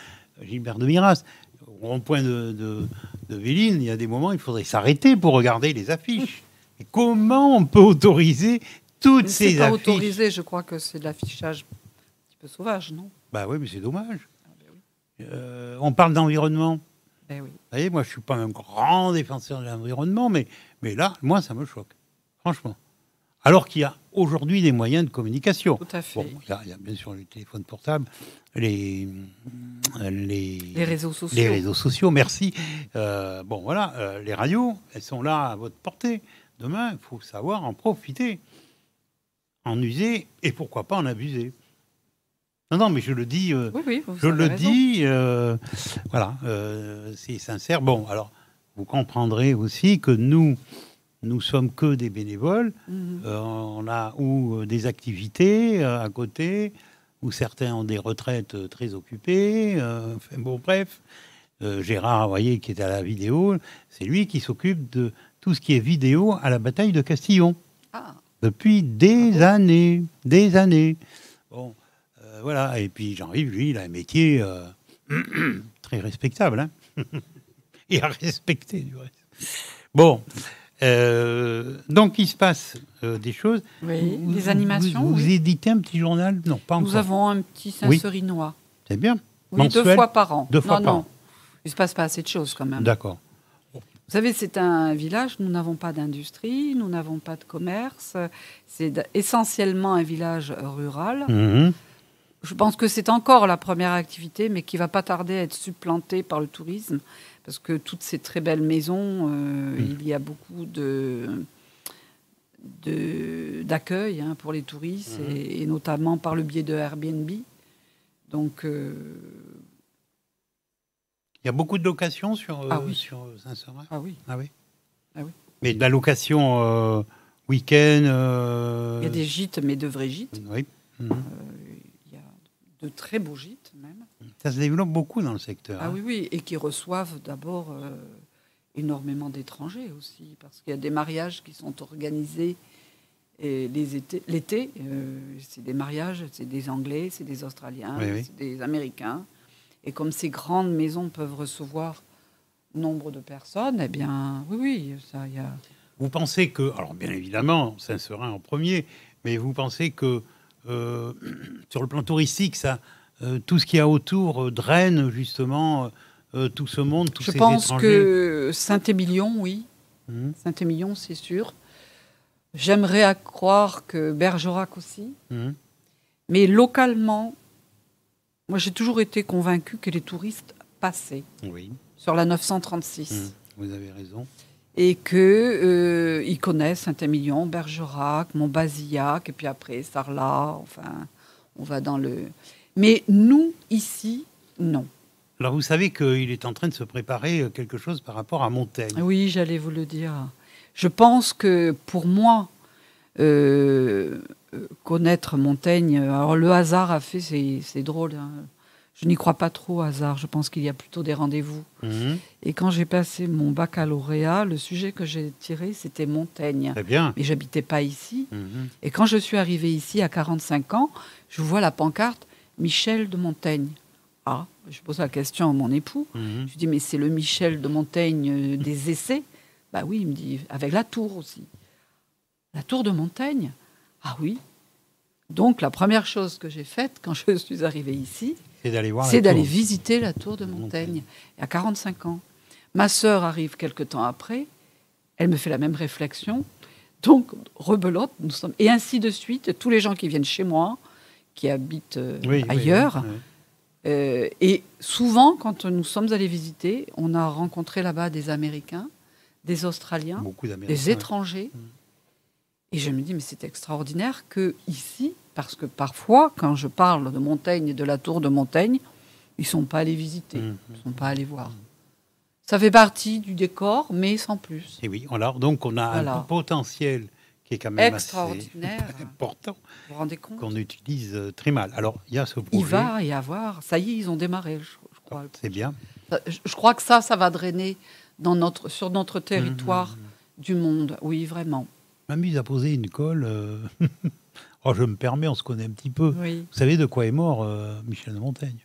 Gilbert de Miras, au rond-point de Véline, il y a des moments, il faudrait s'arrêter pour regarder les affiches. Et comment on peut autoriser toutes ces affiches ? C'est pas autorisé, je crois que c'est de l'affichage un petit peu sauvage, non ? Bah oui, mais c'est dommage. On parle d'environnement. Oui. Vous voyez, moi, je ne suis pas un grand défenseur de l'environnement, mais là, moi, ça me choque, franchement. Alors qu'il y a aujourd'hui des moyens de communication. Tout à fait. Bon, il y a bien sûr les téléphones portables, les réseaux sociaux. Les réseaux sociaux, merci. Les radios, elles sont là à votre portée. Demain, il faut savoir en profiter, en user et pourquoi pas en abuser. Non, mais je le dis, c'est sincère. Bon, alors, vous comprendrez aussi que nous sommes que des bénévoles. On a des activités à côté, où certains ont des retraites très occupées. Gérard, vous voyez, qui est à la vidéo, c'est lui qui s'occupe de tout ce qui est vidéo à la bataille de Castillon. Depuis des années. Bon. Voilà, et puis Jean-Yves, lui, il a un métier très respectable, et à respecter, du reste. Bon, Donc, il se passe des choses. Oui, des animations. Vous oui. éditez un petit journal? Non, pas encore. Nous avons un petit Saint-Serinois. C'est bien. Oui, Mensuel? 2 fois par an. 2 fois non, par non. an. Il ne se passe pas assez de choses quand même. D'accord. Vous savez, c'est un village, nous n'avons pas d'industrie, nous n'avons pas de commerce. C'est essentiellement un village rural. Mhm. Je pense que c'est encore la première activité, mais qui va pas tarder à être supplantée par le tourisme, parce que toutes ces très belles maisons, il y a beaucoup d'accueil pour les touristes, et notamment par le biais de Airbnb. Donc, il y a beaucoup de locations sur Saint-Seurin? Ah oui. Ah oui. Ah oui. Mais de la location week-end. Il y a des gîtes, mais de vrais gîtes. Oui. Il y a de très beaux gîtes même. Ça se développe beaucoup dans le secteur. Ah oui, oui, et qui reçoivent d'abord énormément d'étrangers aussi, parce qu'il y a des mariages qui sont organisés et l'été. C'est des mariages, c'est des Anglais, c'est des Australiens, c'est des Américains. Et comme ces grandes maisons peuvent recevoir nombre de personnes, eh bien, oui, ça, il y a... Vous pensez que, alors bien évidemment, Saint-Seurin en premier, mais vous pensez que sur le plan touristique, ça, tout ce qu'il y a autour draine justement tout ce monde, tous ces étrangers? Je pense que Saint-Émilion, oui. Saint-Émilion, c'est sûr. J'aimerais croire que Bergerac aussi. Mais localement, moi, j'ai toujours été convaincue que les touristes passaient sur la 936. Vous avez raison. Et qu'ils connaissent Saint-Émilion, Bergerac, Montbazillac, et puis après Sarlat. Enfin, on va dans le... Mais nous, ici, non. Alors, vous savez qu'il est en train de se préparer quelque chose par rapport à Montaigne. Oui, j'allais vous le dire. Je pense que pour moi, connaître Montaigne, alors le hasard a fait, c'est drôle. Je n'y crois pas trop au hasard. Je pense qu'il y a plutôt des rendez-vous. Et quand j'ai passé mon baccalauréat, le sujet que j'ai tiré, c'était Montaigne. Très bien. Mais j'habitais pas ici. Et quand je suis arrivée ici à 45 ans, je vois la pancarte Michel de Montaigne. Ah, je pose la question à mon époux. Je lui dis, mais c'est le Michel de Montaigne des essais? Bah oui, il me dit, avec la tour aussi. La tour de Montaigne? Ah oui. Donc la première chose que j'ai faite quand je suis arrivée ici, c'est d'aller visiter la tour de Montaigne. Et à 45 ans. Ma sœur arrive quelque temps après, elle me fait la même réflexion. Donc, rebelote, nous sommes... Et ainsi de suite, tous les gens qui viennent chez moi, qui habitent ailleurs... et souvent, quand nous sommes allés visiter, on a rencontré là-bas des Américains, des Australiens, des étrangers. Et je me dis, mais c'est extraordinaire que ici, parce que parfois, quand je parle de Montaigne et de la tour de Montaigne, ils ne sont pas allés visiter, ils ne sont pas allés voir. Ça fait partie du décor, mais sans plus. Et oui, alors, donc on a un potentiel qui est quand même extraordinaire, assez important, vous vous rendez compte, qu'on utilise très mal. Alors, il y a ce projet. Il va y avoir, ça y est, ils ont démarré, je crois. C'est bien. Je crois que ça va drainer sur notre territoire du monde. Oui, vraiment. Je m'amuse à poser une colle. Oh, je me permets, on se connaît un petit peu. Oui. Vous savez de quoi est mort Michel de Montaigne?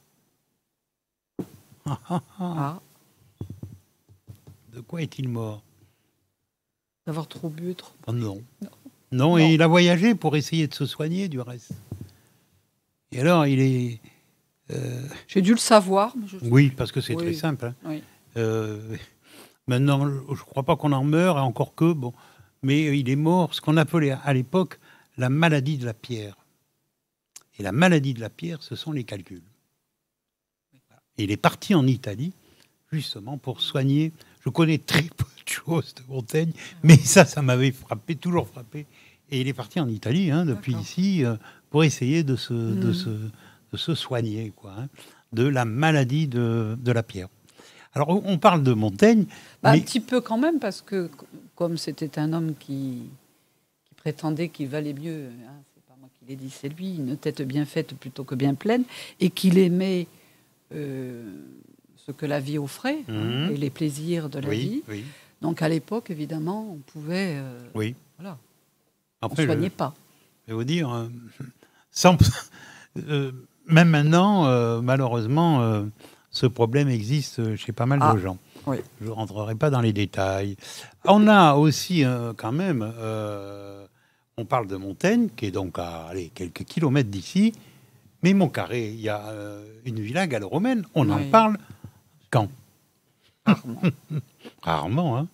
De quoi est-il mort? D'avoir trop bu, trop... Oh, non, et il a voyagé pour essayer de se soigner, du reste. Et alors, il est... J'ai dû le savoir. Mais oui, parce que c'est très simple. Hein. Oui. Maintenant, je ne crois pas qu'on en meurt, encore que, bon... Mais il est mort, ce qu'on appelait à l'époque la maladie de la pierre. Et la maladie de la pierre, ce sont les calculs. Et il est parti en Italie, justement, pour soigner... Je connais très peu de choses de Montaigne, mais ça m'avait frappé, toujours frappé. Et il est parti en Italie, depuis ici, pour essayer de se soigner, de la maladie de la pierre. Alors, on parle de Montaigne... mais... Un petit peu quand même, parce que comme c'était un homme qui prétendait qu'il valait mieux, c'est pas moi qui l'ai dit, c'est lui, une tête bien faite plutôt que bien pleine, et qu'il aimait ce que la vie offrait, et les plaisirs de la vie. Oui. Donc, à l'époque, évidemment, on pouvait... Voilà. Après, on ne soignait pas. Je vais vous dire, même maintenant, malheureusement... ce problème existe chez pas mal de gens. Oui. Je ne rentrerai pas dans les détails. On a aussi quand même, on parle de Montaigne, qui est donc à quelques kilomètres d'ici, mais Montcarré, il y a une villa gallo-romaine. On en parle quand? Rarement. Rarement, hein.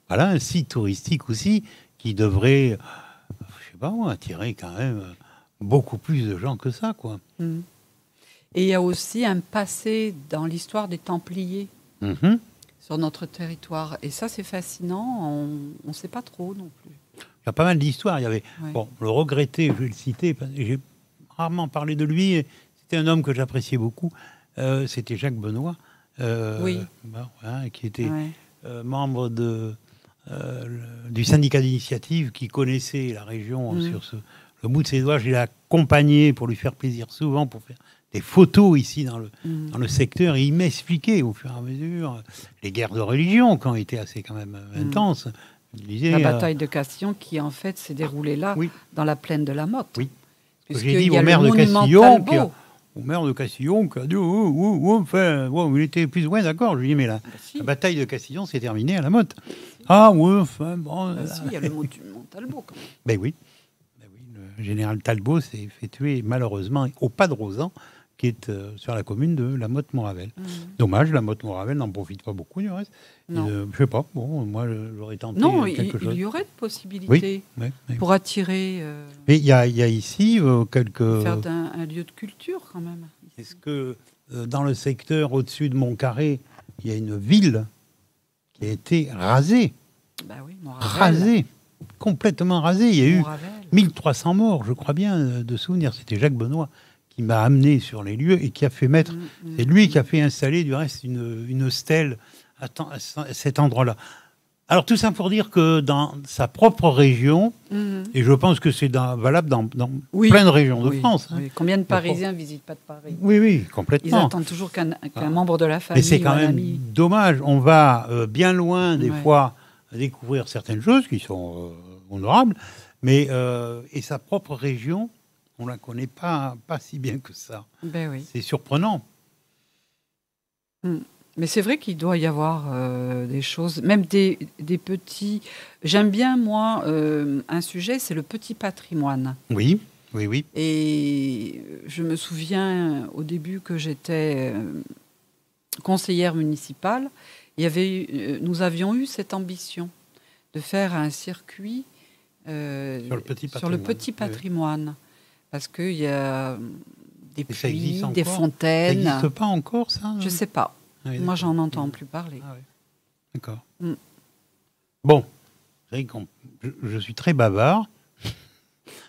Voilà un site touristique aussi qui devrait, je sais pas moi, attirer quand même beaucoup plus de gens que ça, quoi. Et il y a aussi un passé dans l'histoire des Templiers sur notre territoire. Et ça, c'est fascinant. On ne sait pas trop non plus. Il y a pas mal d'histoires. Il y avait, le regretté, je vais le citer, parce que j'ai rarement parlé de lui. C'était un homme que j'appréciais beaucoup. C'était Jacques Benoît, qui était membre du syndicat d'initiative, qui connaissait la région sur le bout de ses doigts. Je l'ai accompagné pour lui faire plaisir souvent, pour faire des photos ici dans le secteur. Et il m'expliquait au fur et à mesure les guerres de religion qui ont été assez quand même intenses. Disait, la bataille de Castillon qui en fait s'est déroulée là, dans la plaine de la Motte. Oui. J'ai dit au maire de Castillon, qui a dit il était plus ou moins d'accord. Je lui ai dit, mais la bataille de Castillon s'est terminée à la Motte. Ah oui, enfin bon. Il y a le mont Talbot quand même. Ben oui. Le général Talbot s'est fait tuer malheureusement au Pas de Rozan, qui est sur la commune de La Motte-Moravelle. Dommage, La Motte-Moravelle n'en profite pas beaucoup du reste. Je sais pas, bon, moi j'aurais tenté quelque chose. Il y aurait de possibilités pour attirer... Mais il y a ici quelques... Faire un lieu de culture quand même. Est-ce que dans le secteur au-dessus de Montcarré, il y a une ville qui a été rasée? Rasée, complètement rasée. Il y a eu 1300 morts, je crois bien, de souvenirs. C'était Jacques Benoît qui m'a amené sur les lieux et qui a fait mettre... C'est lui qui a fait installer du reste une stèle à cet endroit-là. Alors tout ça pour dire que dans sa propre région, et je pense que c'est valable dans plein de régions de France. Oui. Combien de Parisiens ne visitent pas de Paris? Oui, complètement. Ils attendent toujours qu'un membre de la famille. Mais c'est quand même dommage. On va bien loin des fois découvrir certaines choses qui sont honorables, mais et sa propre région, on la connaît pas si bien que ça. C'est surprenant. Mais c'est vrai qu'il doit y avoir des choses, même des petits... J'aime bien, moi, un sujet, c'est le petit patrimoine. Oui. Et je me souviens, au début que j'étais conseillère municipale, nous avions eu cette ambition de faire un circuit sur le petit patrimoine. Parce qu'il y a des puits, des fontaines... Ça n'existe pas encore, ça? Je ne sais pas. Moi, j'en entends plus parler. D'accord. Bon, c'est vrai que je suis très bavard,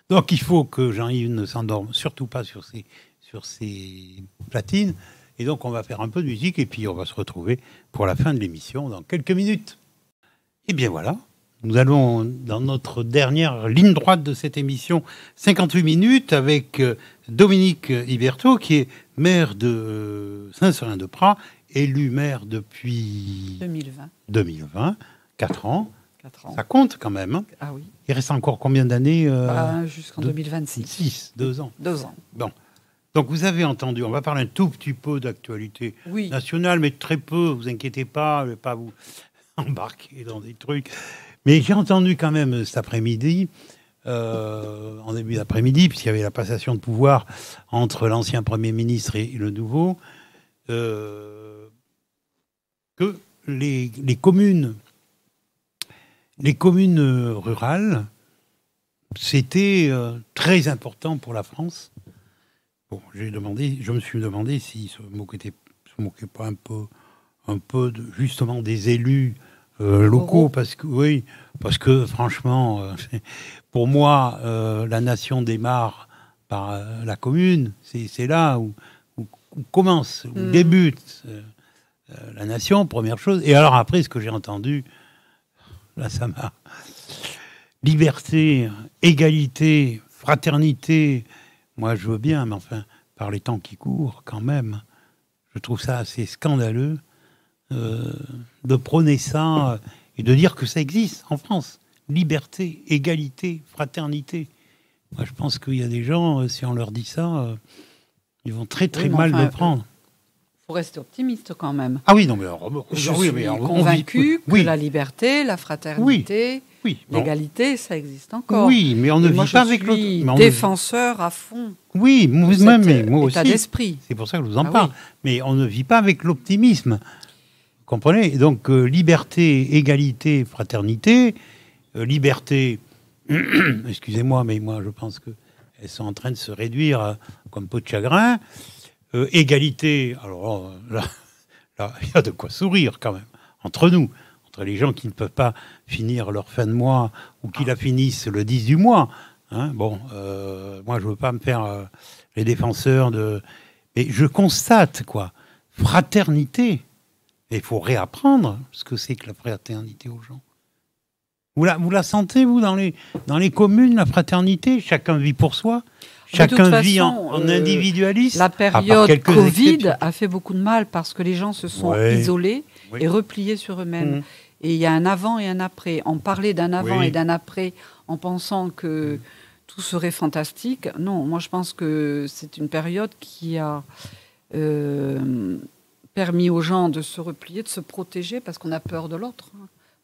donc il faut que Jean-Yves ne s'endorme surtout pas sur ses platines, et donc on va faire un peu de musique, et puis on va se retrouver pour la fin de l'émission dans quelques minutes. Et bien voilà, nous allons dans notre dernière ligne droite de cette émission, 58 minutes, avec Dominique Iberto, qui est maire de Saint-Seurin-de-Praz, élu maire depuis 2020, 4 ans. 4 ans. Ça compte quand même. Hein. Ah oui. Il reste encore combien d'années jusqu'en 2026. 2 ans. 2 ans. Bon. Donc vous avez entendu, on va parler un tout petit peu d'actualité nationale, mais très peu, vous inquiétez pas, je ne vais pas vous embarquer dans des trucs. Mais j'ai entendu quand même cet après-midi, en début d'après-midi, puisqu'il y avait la passation de pouvoir entre l'ancien Premier ministre et le nouveau, que les communes rurales, c'était très important pour la France. Bon, je me suis demandé s'ils se moquaient pas un peu justement des élus locaux, parce que franchement, pour moi, la nation démarre par la commune. C'est là où commence, où débute la nation, première chose. Et alors après, ce que j'ai entendu, là, ça m'a... Liberté, égalité, fraternité, moi je veux bien, mais enfin, par les temps qui courent, quand même, je trouve ça assez scandaleux de prôner ça et de dire que ça existe en France. Liberté, égalité, fraternité. Moi, je pense qu'il y a des gens, si on leur dit ça, ils vont très très mal le prendre. faut rester optimiste quand même. Ah oui, non, mais Je oui, suis mais convaincu que oui, la liberté, la fraternité, oui, l'égalité, ça existe encore. oui, mais on ne vit pas avec l'autre. Je suis défenseur à fond. Oui, moi aussi. État d'esprit. C'est pour ça que je vous en parle. Oui. Mais on ne vit pas avec l'optimisme. Vous comprenez ? Donc, liberté, égalité, fraternité, liberté, excusez-moi, mais moi, je pense qu'elles sont en train de se réduire comme peau de chagrin. Égalité, alors là, il y a de quoi sourire quand même, entre nous, entre les gens qui ne peuvent pas finir leur fin de mois ou qui la finissent le 10 du mois. Hein, bon, moi, je ne veux pas me faire les défenseurs de... Mais je constate, quoi, fraternité. Et il faut réapprendre ce que c'est que la fraternité aux gens. Vous la sentez, vous, dans les communes, la fraternité ? Chacun vit pour soi ? Chacun vit en individualiste. La période Covid a fait beaucoup de mal parce que les gens se sont isolés et repliés sur eux-mêmes. Et il y a un avant et un après. On parlait d'un avant et d'un après en pensant que tout serait fantastique. Non, moi je pense que c'est une période qui a permis aux gens de se replier, de se protéger parce qu'on a peur de l'autre.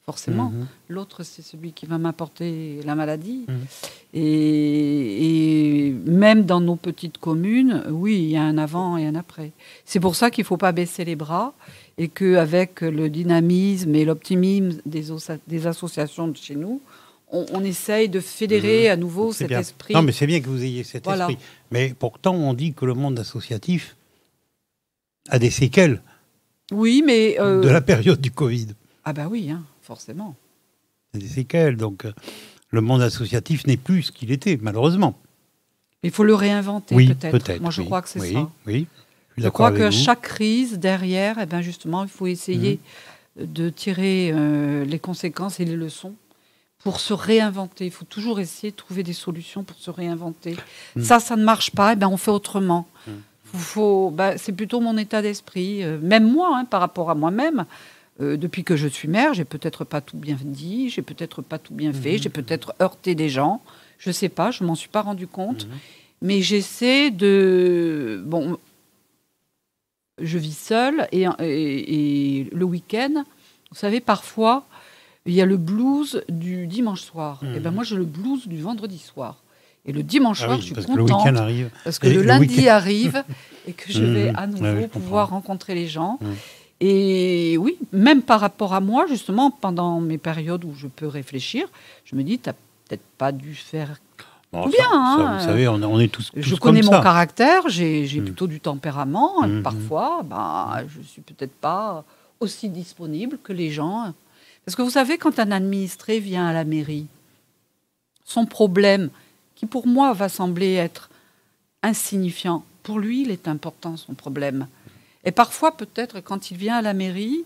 Forcément, l'autre, c'est celui qui va m'apporter la maladie. Et même dans nos petites communes, oui, il y a un avant et un après. C'est pour ça qu'il ne faut pas baisser les bras et qu'avec le dynamisme et l'optimisme des associations de chez nous, on essaye de fédérer à nouveau cet esprit. Non, mais c'est bien que vous ayez cet esprit. Mais pourtant, on dit que le monde associatif a des séquelles. Oui, mais... de la période du Covid. Ah bah oui, hein. Forcément. Il y a des séquelles, donc le monde associatif n'est plus ce qu'il était, malheureusement. Il faut le réinventer, peut-être. Moi, je crois que c'est ça. Oui, je crois que chaque crise, derrière, eh ben, justement, il faut essayer de tirer les conséquences et les leçons pour se réinventer. Il faut toujours essayer de trouver des solutions pour se réinventer. Ça ne marche pas, eh ben, on fait autrement. C'est plutôt mon état d'esprit. Même moi, par rapport à moi-même, depuis que je suis mère, j'ai peut-être pas tout bien dit, j'ai peut-être pas tout bien fait, j'ai peut-être heurté des gens, je sais pas, je m'en suis pas rendu compte, mais j'essaie de... Bon, je vis seule et le week-end, vous savez, parfois, il y a le blues du dimanche soir. Et ben moi, j'ai le blues du vendredi soir. Et le dimanche soir, je suis contente, le week-end arrive. Parce que le lundi arrive et que je vais à nouveau pouvoir rencontrer les gens. Et oui, même par rapport à moi, justement, pendant mes périodes où je peux réfléchir, je me dis, tu n'as peut-être pas dû faire tout bien. Vous savez, on est tous je connais mon caractère, j'ai plutôt du tempérament. Et parfois, je ne suis peut-être pas aussi disponible que les gens. Parce que vous savez, quand un administré vient à la mairie, son problème, qui pour moi va sembler être insignifiant, pour lui, il est important, son problème. Et parfois, peut-être, quand il vient à la mairie,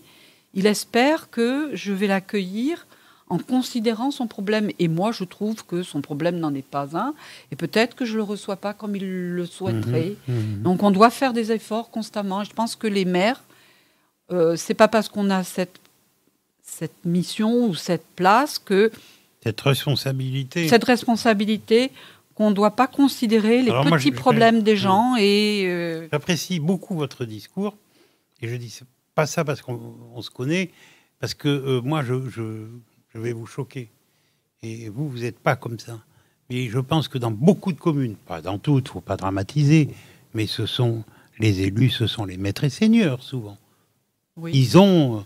il espère que je vais l'accueillir en considérant son problème. Et moi, je trouve que son problème n'en est pas un. Et peut-être que je ne le reçois pas comme il le souhaiterait. Donc, on doit faire des efforts constamment. Et je pense que les maires, ce n'est pas parce qu'on a cette mission ou cette place que... Cette responsabilité qu'on ne doit pas considérer les petits problèmes des gens. J'apprécie beaucoup votre discours. Et je dis pas ça parce qu'on se connaît, parce que moi, je vais vous choquer. Et vous n'êtes pas comme ça. Mais je pense que dans beaucoup de communes, pas dans toutes, il ne faut pas dramatiser, mais ce sont les élus, ce sont les maîtres et seigneurs, souvent. Oui. Ils ont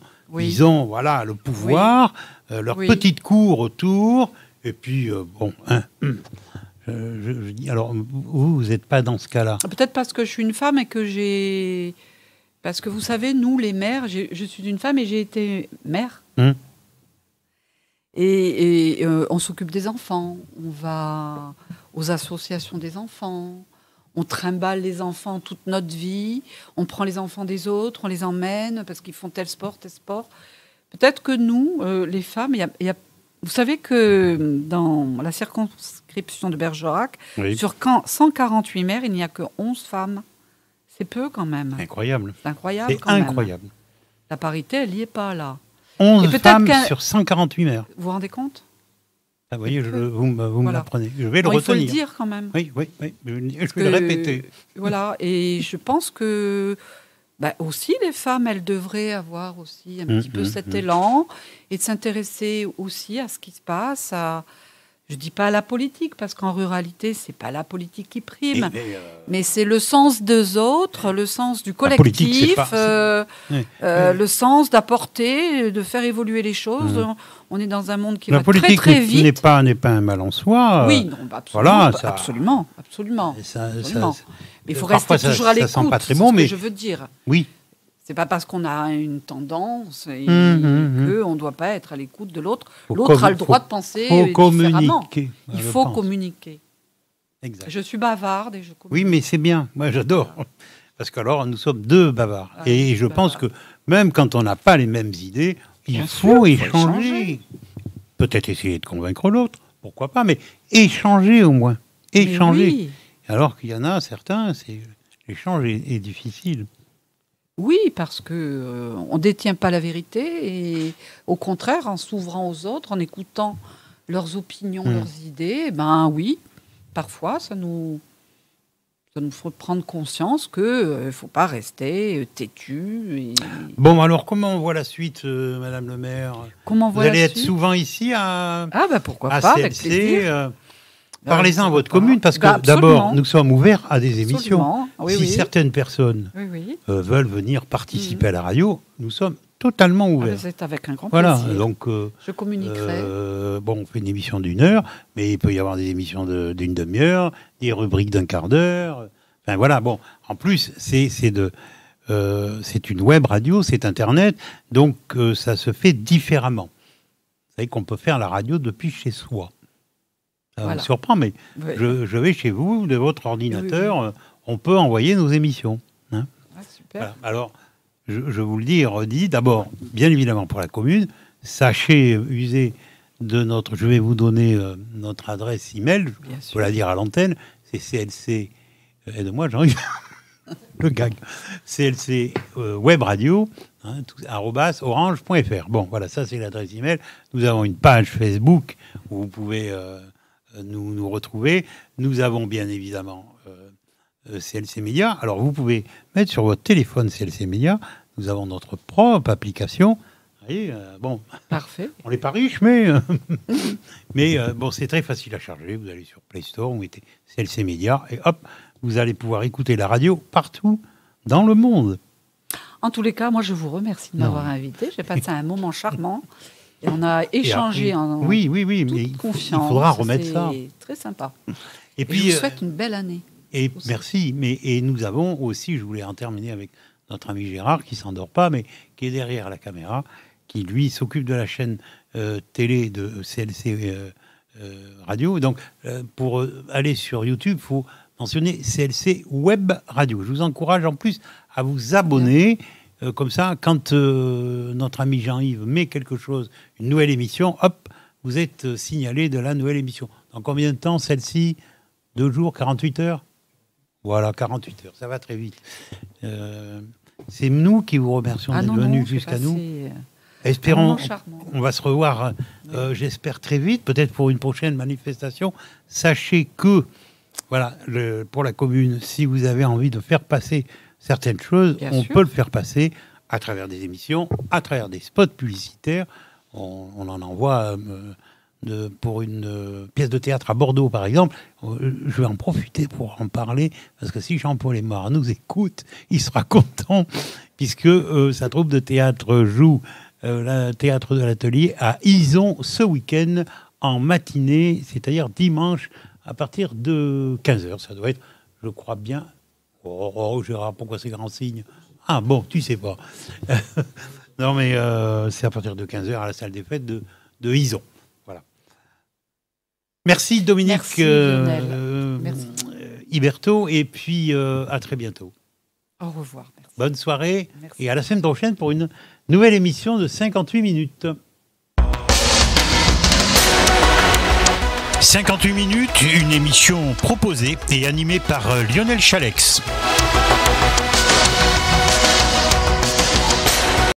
voilà, le pouvoir, leur petite cour autour, et puis, je dis, alors, vous n'êtes pas dans ce cas-là. Peut-être parce que je suis une femme et que j'ai... Parce que vous savez, nous, les mères, je suis une femme et j'ai été mère. Et on s'occupe des enfants, on va aux associations des enfants, on trimballe les enfants toute notre vie, on prend les enfants des autres, on les emmène parce qu'ils font tel sport. Peut-être que nous, les femmes, vous savez que dans la circonscription de Bergerac, sur 148 maires, il n'y a que 11 femmes. C'est peu quand même. Incroyable. C'est incroyable. C'est incroyable. La parité, elle n'y est pas là. 11 femmes sur 148 maires. Vous vous rendez compte ? Ah, vous voyez, vous me l'apprenez. Je vais le retenir. Il faut le dire quand même. Oui. Je vais le répéter. Voilà, et je pense que Aussi, les femmes, elles devraient avoir aussi un petit peu cet élan et de s'intéresser aussi à ce qui se passe. Je dis pas à la politique, parce qu'en ruralité, c'est pas la politique qui prime, mais c'est le sens des autres, le sens du collectif, le sens d'apporter, de faire évoluer les choses. On est dans un monde qui va très très vite. La politique n'est pas un mal en soi. Oui, non, absolument, absolument. Mais il faut rester toujours à l'écoute. Ça sent pas très bon, mais je veux dire. Oui. C'est pas parce qu'on a une tendance qu'on ne doit pas être à l'écoute de l'autre. L'autre a le droit de penser différemment. Il faut communiquer. Exact. Je suis bavarde et je communique. Oui, mais c'est bien. Moi, j'adore. Parce qu'alors, nous sommes deux bavards. Et je pense que même quand on n'a pas les mêmes idées, il faut échanger. Peut-être essayer de convaincre l'autre, pourquoi pas, mais échanger au moins. Échanger. Oui. Alors qu'il y en a certains, l'échange est difficile. Oui, parce qu'on ne détient pas la vérité et au contraire, en s'ouvrant aux autres, en écoutant leurs opinions, leurs idées, oui, parfois ça nous fait prendre conscience qu'il ne faut pas rester têtu. Bon, alors comment on voit la suite, Madame le maire ? Comment on voit Vous allez être souvent ici pourquoi pas, CLC, avec plaisir. Parlez-en à votre commune, parce que d'abord, nous sommes ouverts à des émissions. Si certaines personnes veulent venir participer à la radio, nous sommes totalement ouverts. C'est avec un grand plaisir. Donc, je communiquerai. On fait une émission d'1 heure, mais il peut y avoir des émissions d'une demi-heure, des rubriques d'1 quart d'heure. Enfin voilà, bon, en plus, c'est une web radio, c'est Internet, donc ça se fait différemment. Vous savez qu'on peut faire la radio depuis chez soi. Ça me surprend, mais je vais chez vous, de votre ordinateur, on peut envoyer nos émissions. Hein. Super. Voilà. Alors, je vous le dis et redis, d'abord, bien évidemment pour la commune, sachez user de notre... Je vais vous donner notre adresse email, je peux la dire à l'antenne, c'est CLC... Aide-moi, Jean-Yves. Le gag. CLC Web Radio, @orange.fr. Bon, voilà, ça c'est l'adresse email. Nous avons une page Facebook où vous pouvez... nous retrouver. Nous avons bien évidemment CLC Média. Alors vous pouvez mettre sur votre téléphone CLC Média. Nous avons notre propre application. Vous voyez, parfait. On n'est pas riche, mais c'est très facile à charger. Vous allez sur Play Store, vous mettez CLC Média et hop, vous allez pouvoir écouter la radio partout dans le monde. En tous les cas, moi je vous remercie de m'avoir invité. J'ai passé un moment charmant. Et on a échangé en toute confiance. Il faudra remettre ça. C'est très sympa. Et puis, je vous souhaite une belle année. Et merci. Et nous avons aussi, je voulais en terminer avec notre ami Gérard, qui ne s'endort pas, mais qui est derrière la caméra, qui lui s'occupe de la chaîne télé de CLC Radio. Donc, pour aller sur YouTube, il faut mentionner CLC Web Radio. Je vous encourage en plus à vous abonner. Comme ça, quand notre ami Jean-Yves met quelque chose, une nouvelle émission, hop, vous êtes signalé de la nouvelle émission. Dans combien de temps, celle-ci ? 2 jours, 48 heures ? Voilà, 48 heures, ça va très vite. C'est nous qui vous remercions d'être venus jusqu'à nous. Espérons, on va se revoir, j'espère, très vite, peut-être pour une prochaine manifestation. Sachez que, voilà, pour la commune, si vous avez envie de faire passer certaines choses, on peut le faire passer à travers des émissions, à travers des spots publicitaires. On en envoie pour une pièce de théâtre à Bordeaux, par exemple. Je vais en profiter pour en parler, parce que si Jean-Paul Aymar nous écoute, il sera content, puisque sa troupe de théâtre joue le théâtre de l'Atelier à Ison ce week-end, en matinée, c'est-à-dire dimanche, à partir de 15h. Ça doit être, je crois bien... Oh, Gérard, pourquoi ces grands signes ? Ah bon, tu sais pas. Non, mais c'est à partir de 15h à la salle des fêtes de Ison. Voilà. Merci Dominique Merci. Iberto, et puis à très bientôt. Au revoir. Merci. Bonne soirée, et à la semaine prochaine pour une nouvelle émission de 58 minutes. 58 minutes, une émission proposée et animée par Lionel Chalex.